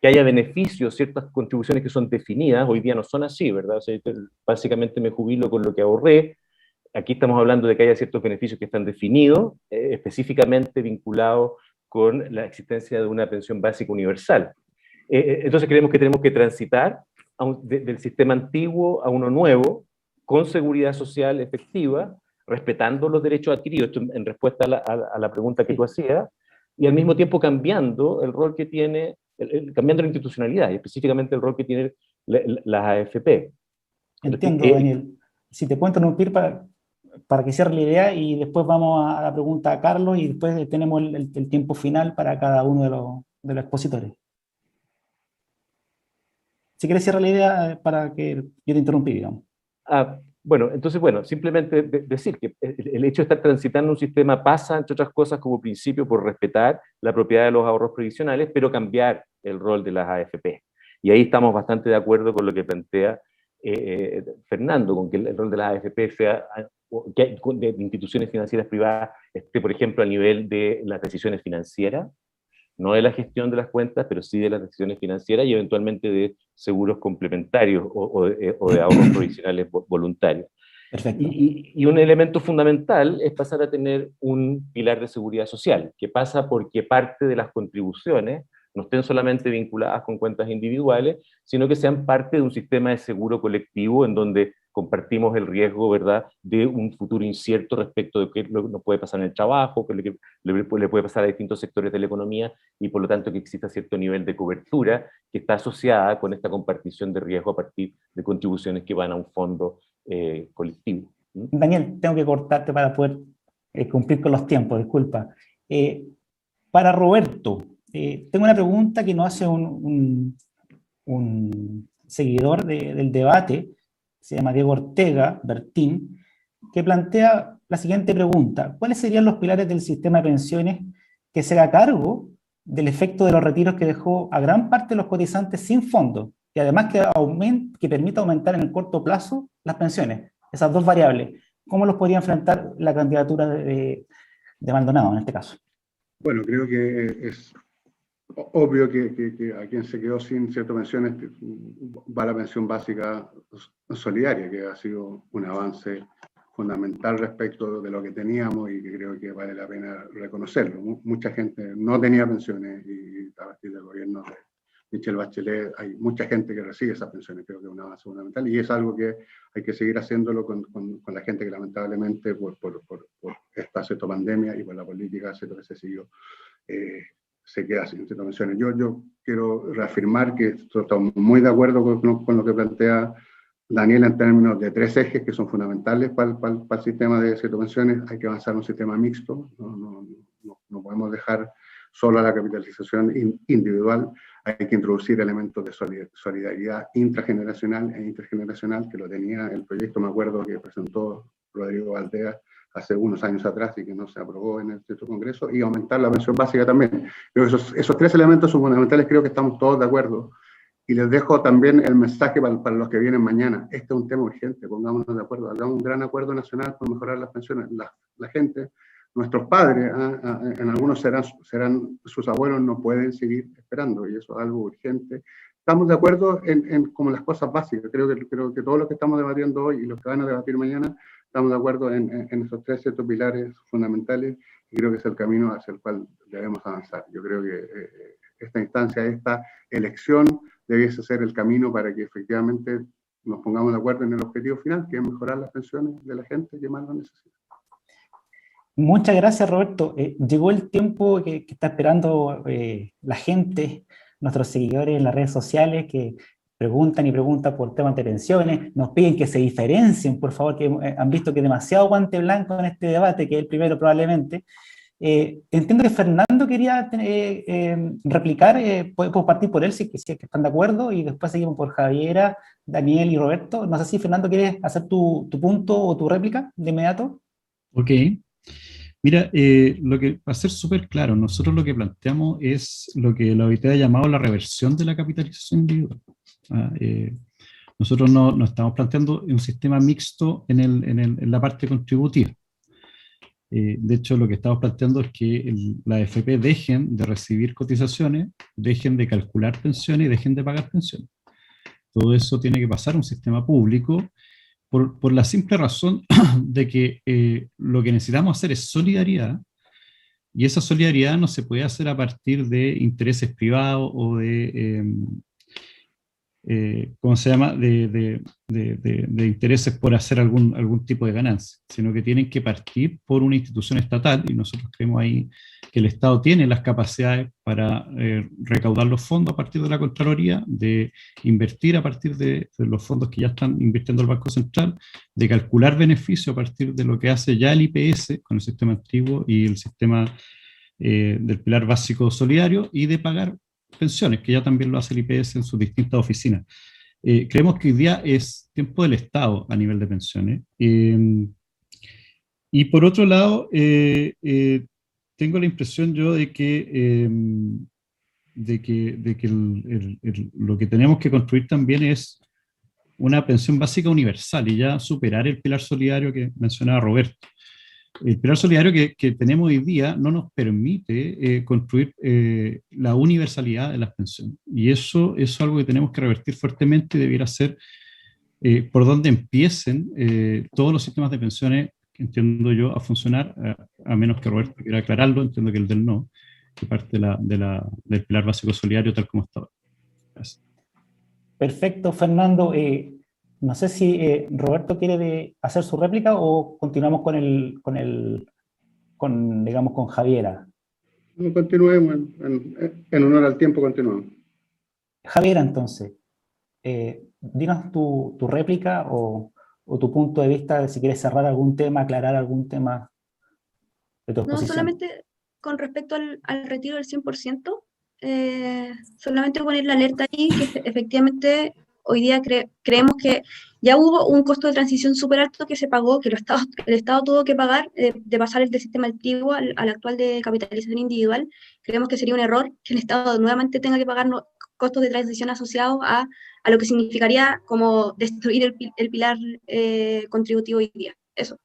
que haya beneficios, ciertas contribuciones que son definidas, hoy día no son así, ¿verdad? O sea, básicamente me jubilo con lo que ahorré. Aquí estamos hablando de que haya ciertos beneficios que están definidos, específicamente vinculados con la existencia de una pensión básica universal. Entonces creemos que tenemos que transitar del sistema antiguo a uno nuevo, con seguridad social efectiva, respetando los derechos adquiridos, esto en respuesta a la pregunta que tú hacías, y al mismo tiempo cambiando el rol que tiene, cambiando la institucionalidad, y específicamente el rol que tienen las AFP. Entiendo, Daniel. Si te puedo interrumpir para que cierre la idea, y después vamos a la pregunta a Carlos, y después tenemos el tiempo final para cada uno de los expositores. Si quieres cierra la idea para que yo te interrumpí, digamos. Bueno, entonces, simplemente decir que el hecho de estar transitando un sistema pasa, entre otras cosas, como principio por respetar la propiedad de los ahorros previsionales, pero cambiar el rol de las AFP. Y ahí estamos bastante de acuerdo con lo que plantea Fernando, con que el rol de las AFP sea, que de instituciones financieras privadas esté, por ejemplo, a nivel de las decisiones financieras, no de la gestión de las cuentas, pero sí de las decisiones financieras y eventualmente de seguros complementarios o de ahorros provisionales voluntarios. Perfecto. Y un elemento fundamental es pasar a tener un pilar de seguridad social, que pasa porque parte de las contribuciones no estén solamente vinculadas con cuentas individuales, sino que sean parte de un sistema de seguro colectivo en donde compartimos el riesgo, ¿verdad?, de un futuro incierto respecto de qué nos puede pasar en el trabajo, qué le puede pasar a distintos sectores de la economía, y por lo tanto que exista cierto nivel de cobertura que está asociada con esta compartición de riesgo a partir de contribuciones que van a un fondo colectivo. Daniel, tengo que cortarte para poder cumplir con los tiempos, disculpa. Para Roberto, tengo una pregunta que nos hace un seguidor del debate, se llama Diego Ortega Bertín, que plantea la siguiente pregunta: ¿cuáles serían los pilares del sistema de pensiones que se haga cargo del efecto de los retiros que dejó a gran parte de los cotizantes sin fondos, y además que permita aumentar en el corto plazo las pensiones? Esas dos variables, ¿cómo los podría enfrentar la candidatura de Maldonado en este caso? Bueno, creo que es obvio que a quien se quedó sin ciertas pensiones va la pensión básica solidaria, que ha sido un avance fundamental respecto de lo que teníamos y que creo que vale la pena reconocerlo. Mucha gente no tenía pensiones y a partir del gobierno de Michelle Bachelet hay mucha gente que recibe esas pensiones. Creo que es un avance fundamental y es algo que hay que seguir haciéndolo con la gente que lamentablemente por esta pandemia y por la política que se siguió se queda sin ciertas pensiones. Yo quiero reafirmar que estamos muy de acuerdo con lo que plantea Daniel en términos de tres ejes que son fundamentales para el sistema de ciertas pensiones. Hay que avanzar en un sistema mixto, no podemos dejar solo a la capitalización individual, hay que introducir elementos de solidaridad intrageneracional e intergeneracional, que lo tenía el proyecto, me acuerdo, que presentó Rodrigo Valdea hace unos años atrás y que no se aprobó en el Congreso, y aumentar la pensión básica también. Creo que esos tres elementos son fundamentales, creo que estamos todos de acuerdo. Y les dejo también el mensaje para los que vienen mañana. Este es un tema urgente, pongámonos de acuerdo, hagamos un gran acuerdo nacional por mejorar las pensiones. La gente, nuestros padres, en algunos serán sus abuelos, no pueden seguir esperando, y eso es algo urgente. Estamos de acuerdo en como las cosas básicas. Creo que todos los que estamos debatiendo hoy y los que van a debatir mañana, estamos de acuerdo en esos tres ciertos pilares fundamentales, y creo que es el camino hacia el cual debemos avanzar. Yo creo que esta instancia, esta elección, debiese ser el camino para que efectivamente nos pongamos de acuerdo en el objetivo final, que es mejorar las pensiones de la gente que más lo necesita. Muchas gracias, Roberto. Llegó el tiempo que está esperando la gente, nuestros seguidores en las redes sociales, que preguntan y preguntan por temas de pensiones, nos piden que se diferencien, por favor, que han visto que hay demasiado guante blanco en este debate, que es el primero probablemente. Entiendo que Fernando quería replicar, podemos partir por él si es que están de acuerdo, y después seguimos por Javiera, Daniel y Roberto. No sé si, Fernando, ¿quieres hacer tu punto o tu réplica de inmediato? Ok. Mira, para ser súper claro, nosotros lo que planteamos es lo que la OIT ha llamado la reversión de la capitalización individual. Nosotros no estamos planteando un sistema mixto en la parte contributiva. De hecho, lo que estamos planteando es que la AFP dejen de recibir cotizaciones, dejen de calcular pensiones y dejen de pagar pensiones. Todo eso tiene que pasar a un sistema público por la simple razón de que lo que necesitamos hacer es solidaridad, y esa solidaridad no se puede hacer a partir de intereses privados o de ¿cómo se llama?, de intereses por hacer algún tipo de ganancia, sino que tienen que partir por una institución estatal, y nosotros creemos ahí que el Estado tiene las capacidades para recaudar los fondos a partir de la Contraloría, de invertir a partir de los fondos que ya están invirtiendo el Banco Central, de calcular beneficios a partir de lo que hace ya el IPS con el sistema antiguo y el sistema del pilar básico solidario, y de pagar pensiones, que ya también lo hace el IPS en sus distintas oficinas. Creemos que hoy día es tiempo del Estado a nivel de pensiones. Y por otro lado, tengo la impresión yo de que lo que tenemos que construir también es una pensión básica universal, y ya superar el pilar solidario que mencionaba Roberto. El pilar solidario que tenemos hoy día no nos permite construir la universalidad de las pensiones. Y eso es algo que tenemos que revertir fuertemente, y debiera ser por donde empiecen todos los sistemas de pensiones, que entiendo yo, a funcionar, a menos que Roberto quiera aclararlo, entiendo que el del no. parte del pilar básico solidario tal como está ahora. Gracias. Perfecto, Fernando. No sé si Roberto quiere hacer su réplica o continuamos digamos, con Javiera. No, continuemos, en honor al tiempo continuamos. Javiera, entonces, dinos tu réplica o tu punto de vista de si quieres cerrar algún tema, aclarar algún tema de tu exposición. No, solamente con respecto al retiro del 100%, solamente poner la alerta ahí que efectivamente hoy día creemos que ya hubo un costo de transición súper alto que se pagó, que el Estado tuvo que pagar de pasar del sistema antiguo al actual de capitalización individual. Creemos que sería un error que el Estado nuevamente tenga que pagar costos de transición asociados a lo que significaría como destruir el pilar contributivo hoy día. Eso.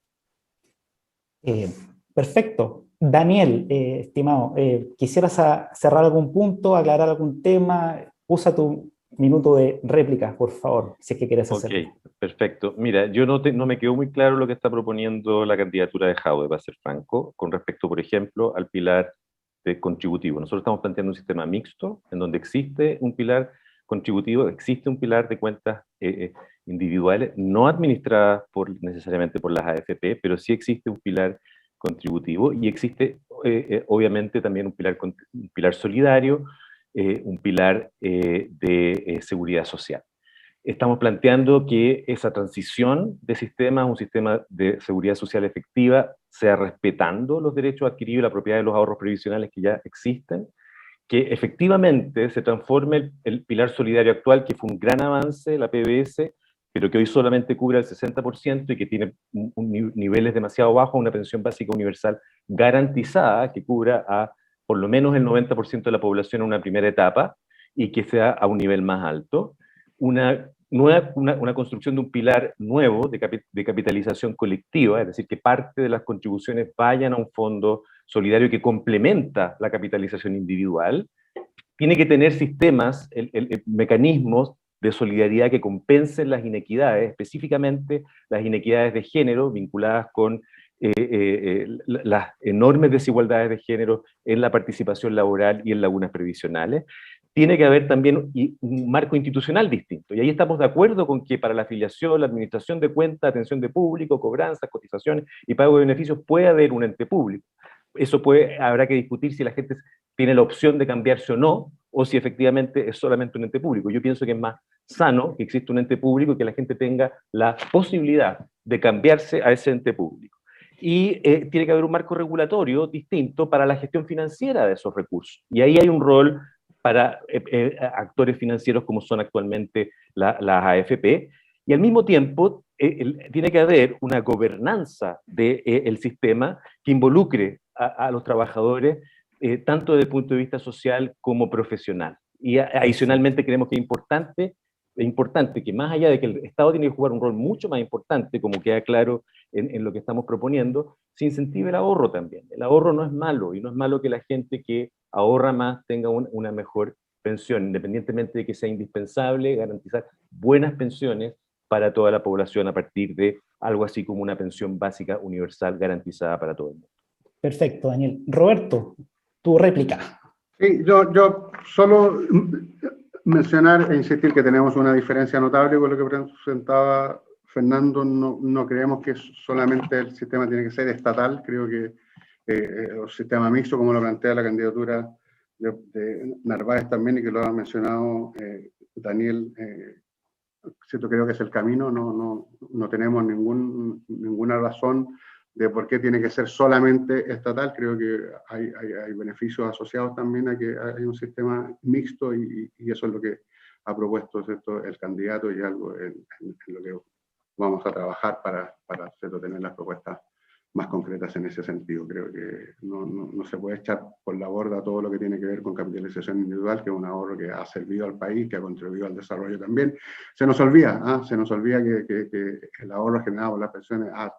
Perfecto. Daniel, estimado, ¿quisieras cerrar algún punto, aclarar algún tema? Usa tu minuto de réplica, por favor, si es que quieres hacerlo. Ok, perfecto. Mira, yo no me quedó muy claro lo que está proponiendo la candidatura de Jaude, para ser franco, con respecto, por ejemplo, al pilar contributivo. Nosotros estamos planteando un sistema mixto, en donde existe un pilar contributivo, existe un pilar de cuentas individuales, no administradas necesariamente por las AFP, pero sí existe un pilar contributivo y existe obviamente también un pilar solidario, un pilar de seguridad social. Estamos planteando que esa transición de sistema a un sistema de seguridad social efectiva sea respetando los derechos adquiridos y la propiedad de los ahorros previsionales que ya existen, que efectivamente se transforme el pilar solidario actual, que fue un gran avance, la PBS, pero que hoy solamente cubre el 60% y que tiene niveles demasiado bajos, una pensión básica universal garantizada que cubra a por lo menos el 90% de la población en una primera etapa y que sea a un nivel más alto. Una construcción de un pilar nuevo de capitalización colectiva, es decir, que parte de las contribuciones vayan a un fondo solidario que complementa la capitalización individual. Tiene que tener sistemas, mecanismos de solidaridad que compensen las inequidades, específicamente las inequidades de género vinculadas con las enormes desigualdades de género en la participación laboral y en lagunas previsionales. Tiene que haber también un marco institucional distinto, y ahí estamos de acuerdo con que para la afiliación, la administración de cuentas, atención de público, cobranzas, cotizaciones y pago de beneficios puede haber un ente público. Eso habrá que discutir si la gente tiene la opción de cambiarse o no, o si efectivamente es solamente un ente público. Yo pienso que es más sano que exista un ente público y que la gente tenga la posibilidad de cambiarse a ese ente público. Y tiene que haber un marco regulatorio distinto para la gestión financiera de esos recursos. Y ahí hay un rol para actores financieros como son actualmente las AFP, y al mismo tiempo tiene que haber una gobernanza del sistema que involucre a los trabajadores tanto desde el punto de vista social como profesional. Y adicionalmente creemos que es importante que más allá de que el Estado tiene que jugar un rol mucho más importante, como queda claro en lo que estamos proponiendo, se incentive el ahorro también. El ahorro no es malo, y no es malo que la gente que ahorra más tenga una mejor pensión, independientemente de que sea indispensable garantizar buenas pensiones para toda la población a partir de algo así como una pensión básica universal garantizada para todo el mundo. Perfecto, Daniel. Roberto, tu réplica. Sí, yo solo mencionar e insistir que tenemos una diferencia notable con lo que presentaba Fernando. No creemos que solamente el sistema tiene que ser estatal. Creo que el sistema mixto, como lo plantea la candidatura de Narváez también, y que lo ha mencionado Daniel, creo que es el camino. No tenemos ninguna razón de por qué tiene que ser solamente estatal. Creo que hay beneficios asociados también a que hay un sistema mixto, y eso es lo que ha propuesto el candidato, y algo en lo que vamos a trabajar para tener las propuestas más concretas en ese sentido. Creo que no se puede echar por la borda todo lo que tiene que ver con capitalización individual, que es un ahorro que ha servido al país, que ha contribuido al desarrollo también. Se nos olvida que el ahorro generado por las pensiones ha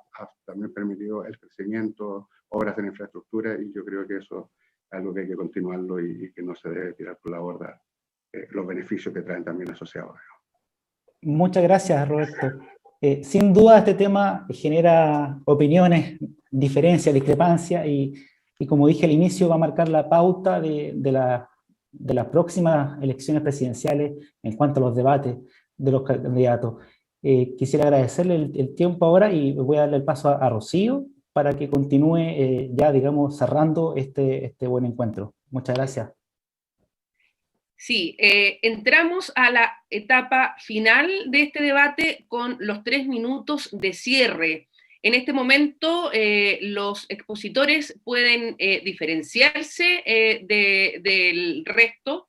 también permitido el crecimiento, obras en infraestructura, y yo creo que eso es algo que hay que continuarlo y que no se debe tirar por la borda los beneficios que traen también asociados. Muchas gracias, Roberto. Sin duda este tema genera opiniones, diferencias, discrepancias, y y como dije al inicio, va a marcar la pauta de las próximas elecciones presidenciales en cuanto a los debates de los candidatos. Quisiera agradecerle el tiempo ahora y voy a darle el paso a Rocío para que continúe ya, digamos, cerrando este buen encuentro. Muchas gracias. Sí, entramos a la etapa final de este debate con los 3 minutos de cierre. En este momento, los expositores pueden diferenciarse del resto.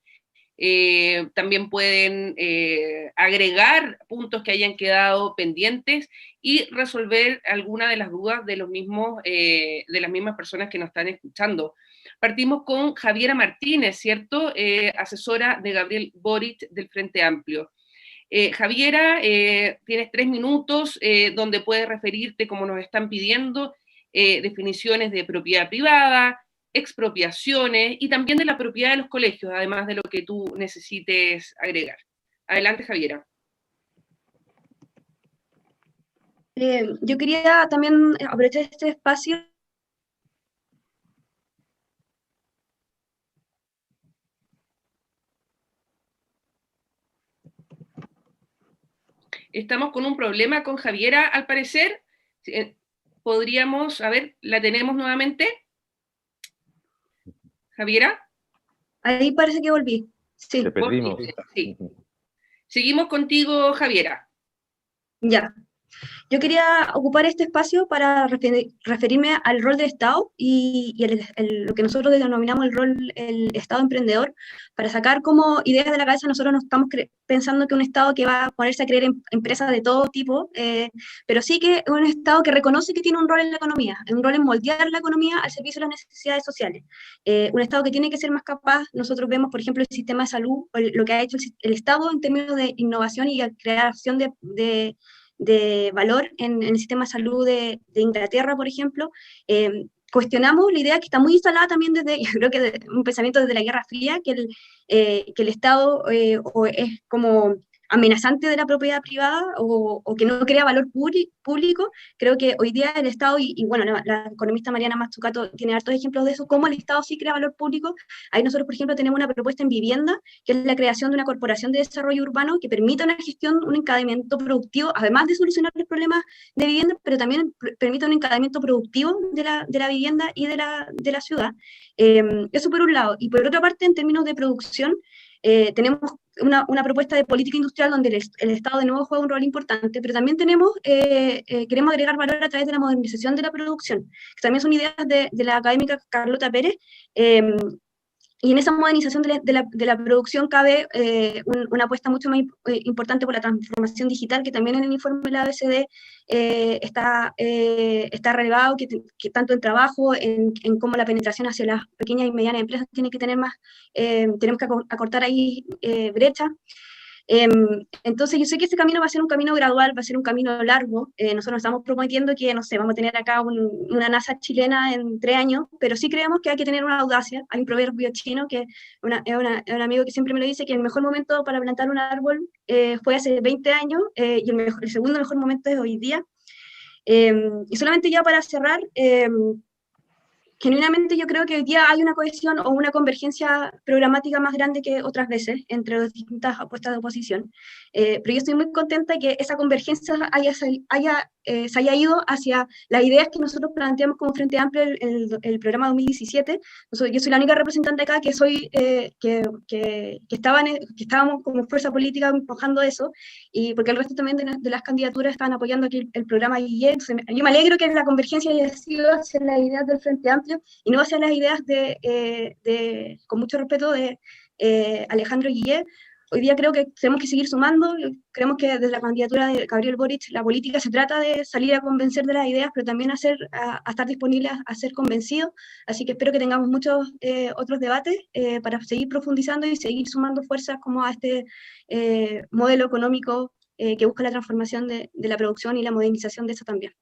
También pueden agregar puntos que hayan quedado pendientes y resolver alguna de las dudas de los mismos, de las mismas personas que nos están escuchando. Partimos con Javiera Martínez, ¿cierto? Asesora de Gabriel Boric del Frente Amplio. Javiera, tienes 3 minutos donde puedes referirte, como nos están pidiendo, definiciones de propiedad privada, expropiaciones y también de la propiedad de los colegios, además de lo que tú necesites agregar. Adelante, Javiera. Yo quería también aprovechar este espacio. Estamos con un problema con Javiera, al parecer. Podríamos, a ver, ¿la tenemos nuevamente? ¿Javiera? Ahí parece que volví. Sí. Te perdimos. Sí. Seguimos contigo, Javiera. Ya. Yo quería ocupar este espacio para referirme al rol del Estado y lo que nosotros denominamos el Estado emprendedor, para sacar como ideas de la cabeza. Nosotros no estamos pensando que un Estado que va a ponerse a crear empresas de todo tipo, pero sí que un Estado que reconoce que tiene un rol en la economía, un rol en moldear la economía al servicio de las necesidades sociales. Un Estado que tiene que ser más capaz. Nosotros vemos, por ejemplo, el sistema de salud, lo que ha hecho el Estado en términos de innovación y creación de valor en el sistema de salud de Inglaterra, por ejemplo. Cuestionamos la idea que está muy instalada también desde, yo creo que un pensamiento desde la Guerra Fría, que el Estado o es como amenazante de la propiedad privada o que no crea valor público. Creo que hoy día el Estado, y bueno, la economista Mariana Mazzucato tiene hartos ejemplos de eso, cómo el Estado sí crea valor público. Ahí nosotros, por ejemplo, tenemos una propuesta en vivienda, que es la creación de una corporación de desarrollo urbano que permita una gestión, un encadenamiento productivo, además de solucionar los problemas de vivienda, pero también permita un encadenamiento productivo de la vivienda y de la ciudad. Eso por un lado. Y por otra parte, en términos de producción, tenemos una propuesta de política industrial donde el Estado de nuevo juega un rol importante, pero también queremos agregar valor a través de la modernización de la producción, que también son ideas de la académica Carlota Pérez. Y en esa modernización de la producción cabe una apuesta mucho más importante por la transformación digital, que también en el informe de la OECD está relevado, que tanto en trabajo, en cómo la penetración hacia las pequeñas y medianas empresas tiene que tener más, tenemos que acortar ahí brecha. Entonces yo sé que este camino va a ser un camino gradual, va a ser un camino largo. Nosotros estamos prometiendo que, no sé, vamos a tener acá una NASA chilena en 3 años, pero sí creemos que hay que tener una audacia. Hay un proverbio chino que es un amigo que siempre me lo dice, que el mejor momento para plantar un árbol fue hace 20 años y el segundo mejor momento es hoy día. Y solamente ya para cerrar, genuinamente yo creo que hoy día hay una cohesión o una convergencia programática más grande que otras veces entre las distintas apuestas de oposición, pero yo estoy muy contenta de que esa convergencia se haya ido hacia las ideas que nosotros planteamos como Frente Amplio el programa 2017. Yo soy la única representante acá que estábamos como fuerza política empujando eso, y porque el resto también de las candidaturas estaban apoyando aquí el programa Guille. Yo me alegro que la convergencia haya sido hacia las ideas del Frente Amplio y no hacia las ideas con mucho respeto, de Alejandro Guillet. Hoy día creo que tenemos que seguir sumando. Creemos que desde la candidatura de Gabriel Boric la política se trata de salir a convencer de las ideas, pero también a estar disponibles a ser convencidos. Así que espero que tengamos muchos otros debates para seguir profundizando y seguir sumando fuerzas como a este modelo económico que busca la transformación de la producción y la modernización de eso también.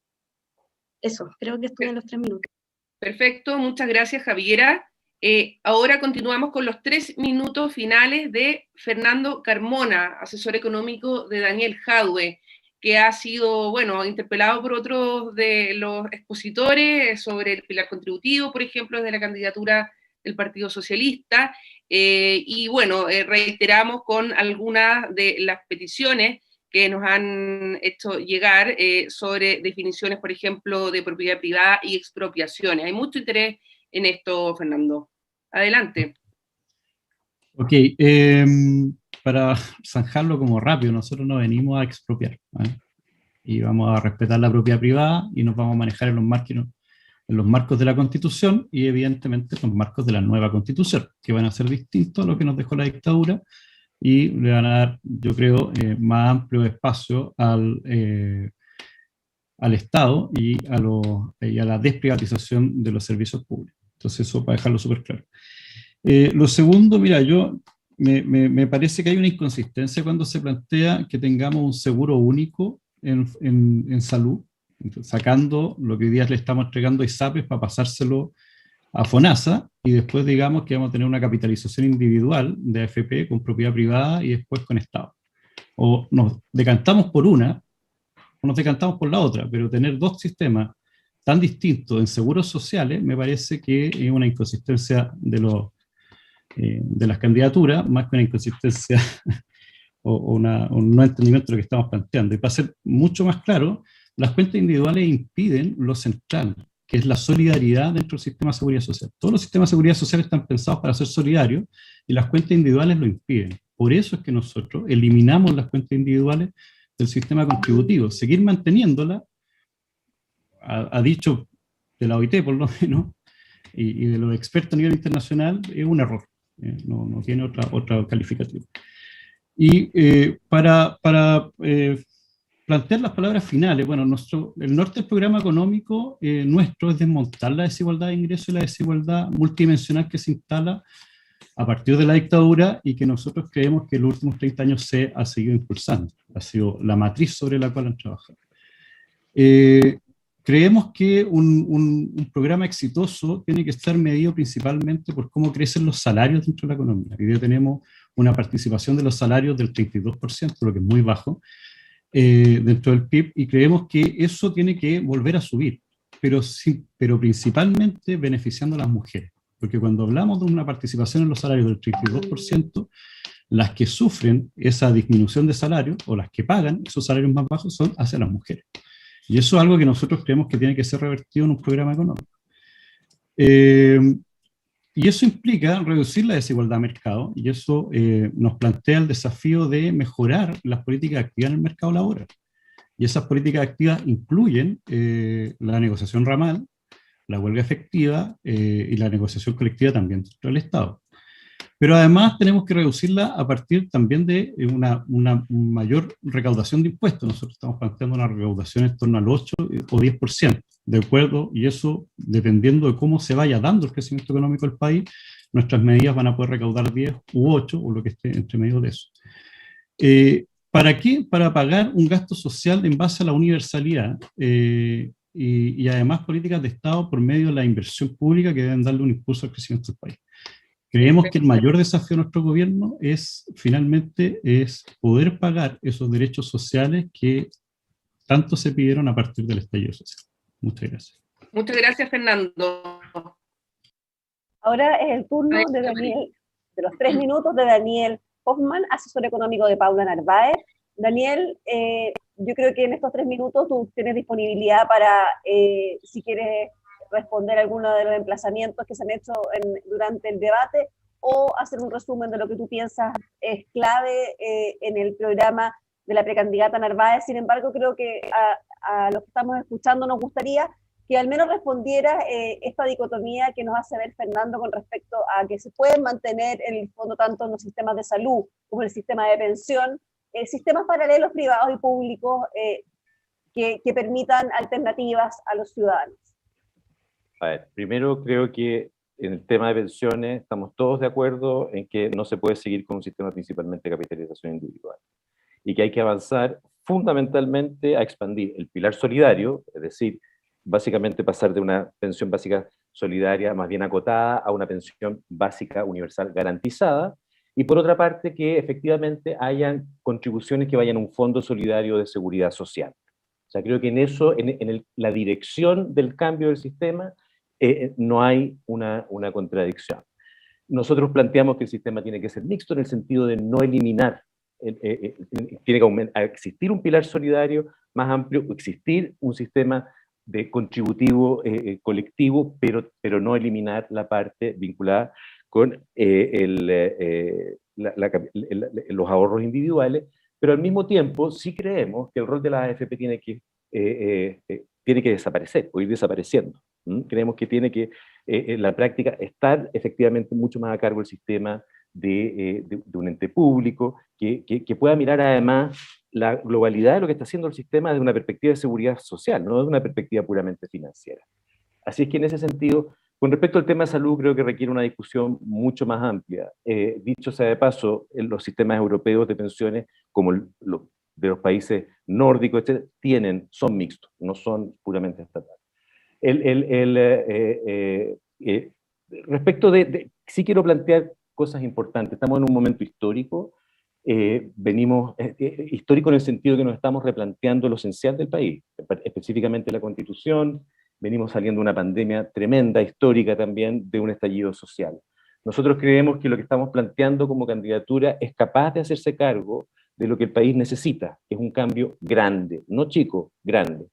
Eso, creo que estuve en los 3 minutos. Perfecto, muchas gracias, Javiera. Ahora continuamos con los 3 minutos finales de Fernando Carmona, asesor económico de Daniel Jadwe. que ha sido, bueno, interpelado por otros de los expositores sobre el pilar contributivo, por ejemplo, desde la candidatura del Partido Socialista, y bueno, reiteramos con algunas de las peticiones que nos han hecho llegar sobre definiciones, por ejemplo, de propiedad privada y expropiaciones. Hay mucho interés en esto, Fernando. Adelante. Ok, para zanjarlo como rápido, nosotros no venimos a expropiar, ¿eh? Y vamos a respetar la propiedad privada y nos vamos a manejar en los marcos de la Constitución y evidentemente en los marcos de la nueva Constitución, que van a ser distintos a lo que nos dejó la dictadura y le van a dar, yo creo, más amplio espacio al Estado y a la desprivatización de los servicios públicos. Entonces eso para dejarlo súper claro. Lo segundo, mira, me parece que hay una inconsistencia cuando se plantea que tengamos un seguro único en salud, sacando lo que hoy día le estamos entregando a ISAPRES para pasárselo a FONASA, y después digamos que vamos a tener una capitalización individual de AFP con propiedad privada y después con Estado. O nos decantamos por una, o nos decantamos por la otra, pero tener dos sistemas tan distintos en seguros sociales me parece que es una inconsistencia de las candidaturas, más que una inconsistencia o un no entendimiento de lo que estamos planteando. Y para ser mucho más claro, las cuentas individuales impiden lo central, que es la solidaridad dentro del sistema de seguridad social. Todos los sistemas de seguridad social están pensados para ser solidarios y las cuentas individuales lo impiden. Por eso es que nosotros eliminamos las cuentas individuales del sistema contributivo. Seguir manteniéndolas, ha dicho de la OIT por lo menos, y de los expertos a nivel internacional, es un error. No tiene otra calificativa. Y para plantear las palabras finales, bueno, el norte del programa económico nuestro es desmontar la desigualdad de ingresos y la desigualdad multidimensional que se instala a partir de la dictadura y que nosotros creemos que en los últimos 30 años se ha seguido impulsando. Ha sido la matriz sobre la cual han trabajado. Creemos que un programa exitoso tiene que estar medido principalmente por cómo crecen los salarios dentro de la economía. Hoy día tenemos una participación de los salarios del 32%, lo que es muy bajo, dentro del PIB, y creemos que eso tiene que volver a subir, pero principalmente beneficiando a las mujeres. Porque cuando hablamos de una participación en los salarios del 32%, las que sufren esa disminución de salario, o las que pagan esos salarios más bajos, son hacia las mujeres. Y eso es algo que nosotros creemos que tiene que ser revertido en un programa económico. Y eso implica reducir la desigualdad de mercado, y eso nos plantea el desafío de mejorar las políticas activas en el mercado laboral. Y esas políticas activas incluyen la negociación ramal, la huelga efectiva y la negociación colectiva también dentro del Estado. Pero además tenemos que reducirla a partir también de una mayor recaudación de impuestos. Nosotros estamos planteando una recaudación en torno al 8 o 10%, de acuerdo, y eso, dependiendo de cómo se vaya dando el crecimiento económico del país, nuestras medidas van a poder recaudar 10 u 8, o lo que esté entre medio de eso. ¿Para qué? Para pagar un gasto social en base a la universalidad y además políticas de Estado por medio de la inversión pública que deben darle un impulso al crecimiento del país. Creemos que el mayor desafío de nuestro gobierno finalmente es poder pagar esos derechos sociales que tanto se pidieron a partir del estallido social. Muchas gracias. Muchas gracias, Fernando. Ahora es el turno de Daniel, de los 3 minutos de Daniel Hoffman, asesor económico de Paula Narváez. Daniel, yo creo que en estos 3 minutos tú tienes disponibilidad para, si quieres responder alguno de los emplazamientos que se han hecho durante el debate, o hacer un resumen de lo que tú piensas es clave en el programa de la precandidata Narváez. Sin embargo, creo que a los que estamos escuchando nos gustaría que al menos respondieras esta dicotomía que nos hace ver Fernando con respecto a que se pueden mantener en el fondo tanto en los sistemas de salud como en el sistema de pensión, sistemas paralelos privados y públicos que permitan alternativas a los ciudadanos. A ver, primero creo que en el tema de pensiones estamos todos de acuerdo en que no se puede seguir con un sistema principalmente de capitalización individual y que hay que avanzar fundamentalmente a expandir el pilar solidario, es decir, básicamente pasar de una pensión básica solidaria más bien acotada a una pensión básica universal garantizada, y por otra parte que efectivamente hayan contribuciones que vayan a un fondo solidario de seguridad social. O sea, creo que en eso, la dirección del cambio del sistema, no hay una contradicción. Nosotros planteamos que el sistema tiene que ser mixto en el sentido de no eliminar, tiene que existir un pilar solidario más amplio, existir un sistema de contributivo colectivo, pero no eliminar la parte vinculada con los ahorros individuales, pero al mismo tiempo sí creemos que el rol de la AFP tiene que desaparecer o ir desapareciendo. Creemos que tiene que, en la práctica, estar efectivamente mucho más a cargo del sistema de un ente público, que pueda mirar además la globalidad de lo que está haciendo el sistema desde una perspectiva de seguridad social, no desde una perspectiva puramente financiera. Así es que en ese sentido, con respecto al tema de salud, creo que requiere una discusión mucho más amplia. Dicho sea de paso, los sistemas europeos de pensiones, como los de los países nórdicos, son mixtos, no son puramente estatales. Respecto sí quiero plantear cosas importantes. Estamos en un momento histórico, histórico en el sentido de que nos estamos replanteando lo esencial del país, específicamente la Constitución. Venimos saliendo de una pandemia tremenda, histórica también, de un estallido social. Nosotros creemos que lo que estamos planteando como candidatura es capaz de hacerse cargo de lo que el país necesita, que es un cambio grande, no chico, grande,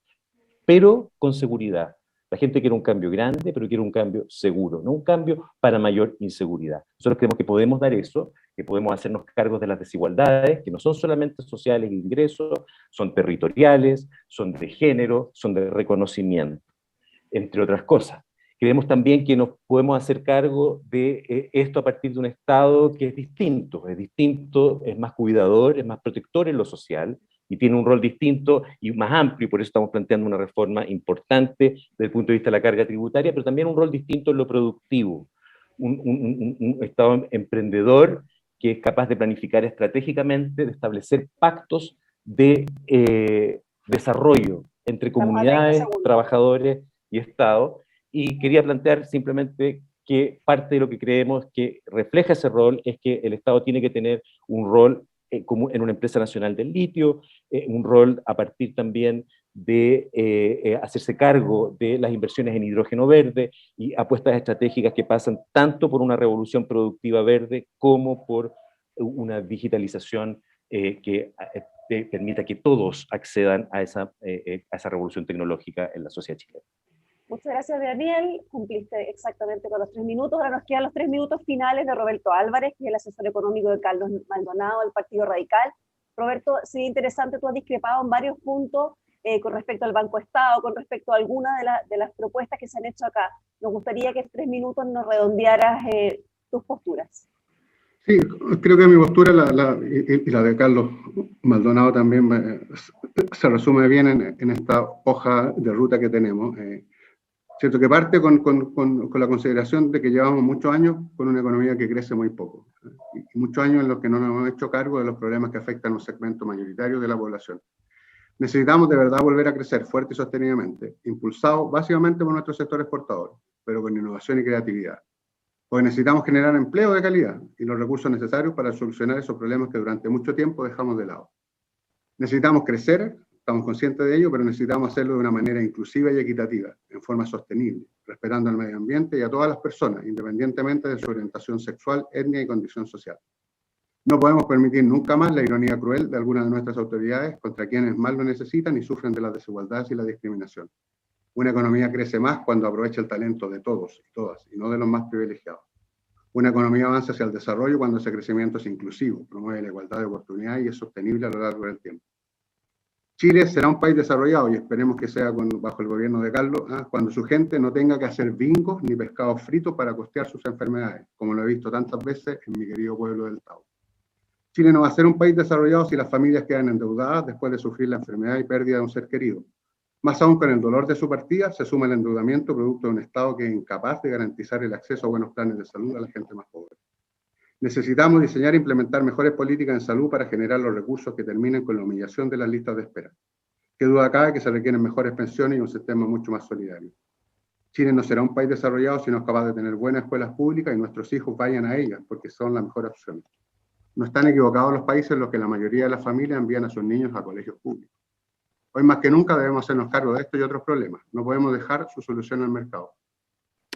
pero con seguridad. La gente quiere un cambio grande, pero quiere un cambio seguro, no un cambio para mayor inseguridad. Nosotros creemos que podemos dar eso, que podemos hacernos cargos de las desigualdades, que no son solamente sociales e ingresos, son territoriales, son de género, son de reconocimiento, entre otras cosas. Creemos también que nos podemos hacer cargo de esto a partir de un Estado que es distinto, es más cuidador, es más protector en lo social, y tiene un rol distinto y más amplio, y por eso estamos planteando una reforma importante desde el punto de vista de la carga tributaria, pero también un rol distinto en lo productivo, un Estado emprendedor que es capaz de planificar estratégicamente, de establecer pactos de desarrollo entre comunidades, trabajadores y Estado. Y quería plantear simplemente que parte de lo que creemos que refleja ese rol es que el Estado tiene que tener un rol como en una empresa nacional del litio, un rol a partir también de hacerse cargo de las inversiones en hidrógeno verde y apuestas estratégicas que pasan tanto por una revolución productiva verde como por una digitalización que permita que todos accedan a esa revolución tecnológica en la sociedad chilena. Muchas gracias, Daniel. Cumpliste exactamente con los 3 minutos. Ahora nos quedan los 3 minutos finales de Roberto Álvarez, que es el asesor económico de Carlos Maldonado del Partido Radical. Roberto, sería interesante, tú has discrepado en varios puntos con respecto al Banco Estado, con respecto a algunas de las propuestas que se han hecho acá. Nos gustaría que en 3 minutos nos redondearas tus posturas. Sí, creo que mi postura y la de Carlos Maldonado también se resume bien en esta hoja de ruta que tenemos. Cierto que parte con la consideración de que llevamos muchos años con una economía que crece muy poco, y muchos años en los que no nos hemos hecho cargo de los problemas que afectan a un segmento mayoritario de la población. Necesitamos de verdad volver a crecer fuerte y sostenidamente, impulsados básicamente por nuestro sector exportador, pero con innovación y creatividad. Porque necesitamos generar empleo de calidad y los recursos necesarios para solucionar esos problemas que durante mucho tiempo dejamos de lado. Necesitamos crecer. Estamos conscientes de ello, pero necesitamos hacerlo de una manera inclusiva y equitativa, en forma sostenible, respetando al medio ambiente y a todas las personas, independientemente de su orientación sexual, etnia y condición social. No podemos permitir nunca más la ironía cruel de algunas de nuestras autoridades contra quienes más lo necesitan y sufren de las desigualdades y la discriminación. Una economía crece más cuando aprovecha el talento de todos y todas, y no de los más privilegiados. Una economía avanza hacia el desarrollo cuando ese crecimiento es inclusivo, promueve la igualdad de oportunidades y es sostenible a lo largo del tiempo. Chile será un país desarrollado, y esperemos que sea bajo el gobierno de Carlos, cuando su gente no tenga que hacer bingos ni pescados fritos para costear sus enfermedades, como lo he visto tantas veces en mi querido pueblo del Tao. Chile no va a ser un país desarrollado si las familias quedan endeudadas después de sufrir la enfermedad y pérdida de un ser querido. Más aún, con el dolor de su partida, se suma el endeudamiento producto de un Estado que es incapaz de garantizar el acceso a buenos planes de salud a la gente más pobre. Necesitamos diseñar e implementar mejores políticas en salud para generar los recursos que terminen con la humillación de las listas de espera. Qué duda cabe que se requieren mejores pensiones y un sistema mucho más solidario. Chile no será un país desarrollado si no es capaz de tener buenas escuelas públicas y nuestros hijos vayan a ellas, porque son la mejor opción. No están equivocados los países en los que la mayoría de las familias envían a sus niños a colegios públicos. Hoy más que nunca debemos hacernos cargo de esto y otros problemas. No podemos dejar su solución al mercado.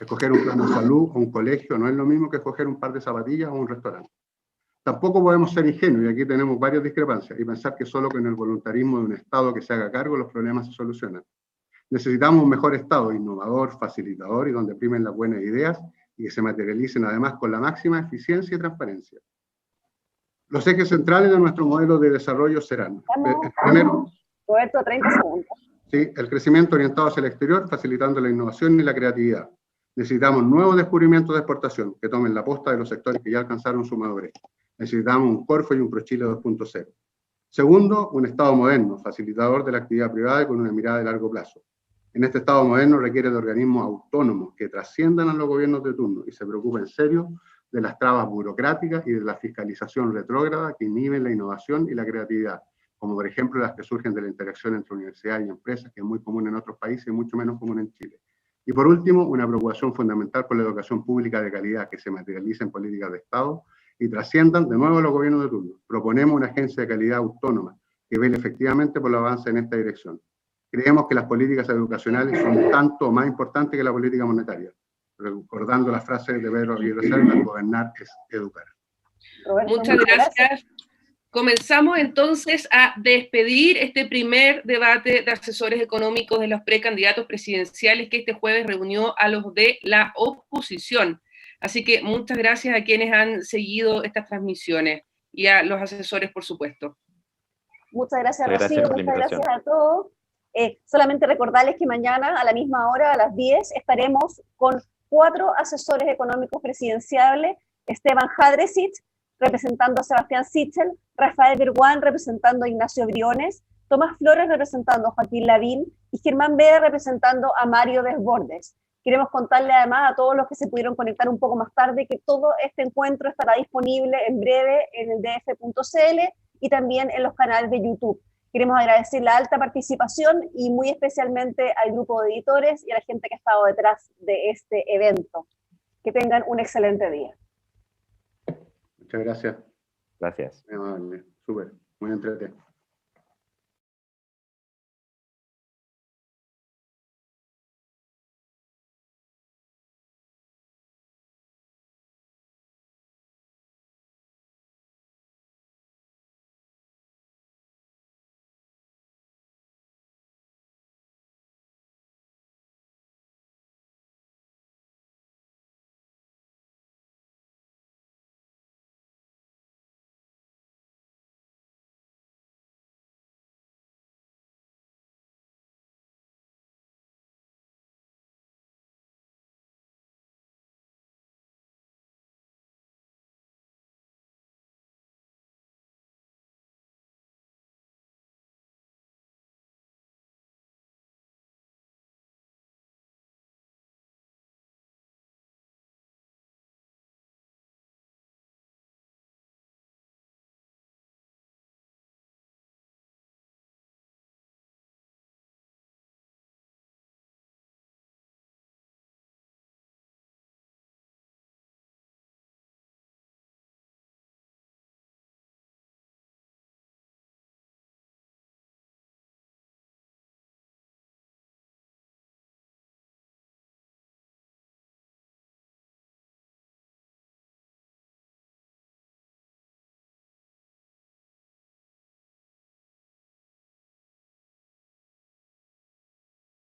Escoger un plan de salud o un colegio no es lo mismo que escoger un par de zapatillas o un restaurante. Tampoco podemos ser ingenuos, y aquí tenemos varias discrepancias, y pensar que solo con el voluntarismo de un Estado que se haga cargo los problemas se solucionan. Necesitamos un mejor Estado, innovador, facilitador y donde primen las buenas ideas y que se materialicen además con la máxima eficiencia y transparencia. Los ejes centrales de nuestro modelo de desarrollo serán, primero, Roberto, 30 segundos. sí, el crecimiento orientado hacia el exterior, facilitando la innovación y la creatividad. Necesitamos nuevos descubrimientos de exportación que tomen la posta de los sectores que ya alcanzaron su madurez. Necesitamos un Corfo y un ProChile 2.0. Segundo, un Estado moderno, facilitador de la actividad privada y con una mirada de largo plazo. En este Estado moderno requiere de organismos autónomos que trasciendan a los gobiernos de turno y se preocupen en serio de las trabas burocráticas y de la fiscalización retrógrada que inhiben la innovación y la creatividad, como por ejemplo las que surgen de la interacción entre universidades y empresas, que es muy común en otros países y mucho menos común en Chile. Y por último, una preocupación fundamental por la educación pública de calidad que se materializa en políticas de Estado y trasciendan de nuevo a los gobiernos de turno. Proponemos una agencia de calidad autónoma que vele efectivamente por el avance en esta dirección. Creemos que las políticas educacionales son tanto o más importantes que la política monetaria. Recordando la frase de Pedro Aguirre Cerda, gobernar es educar. Roberto, Muchas gracias. Comenzamos entonces a despedir este primer debate de asesores económicos de los precandidatos presidenciales que este jueves reunió a los de la oposición. Así que muchas gracias a quienes han seguido estas transmisiones y a los asesores, por supuesto. Muchas gracias, Rocío. Muchas gracias a todos. Solamente recordarles que mañana a la misma hora, a las 10, estaremos con 4 asesores económicos presidenciales: Esteban Jadrecich, representando a Sebastián Sichel, Rafael Berguán, representando a Ignacio Briones, Tomás Flores, representando a Joaquín Lavín, y Germán Beda, representando a Mario Desbordes. Queremos contarle además a todos los que se pudieron conectar un poco más tarde que todo este encuentro estará disponible en breve en el df.cl y también en los canales de YouTube. Queremos agradecer la alta participación y muy especialmente al grupo de editores y a la gente que ha estado detrás de este evento. Que tengan un excelente día. Muchas gracias. Gracias. Muy amable, súper, muy entretenido.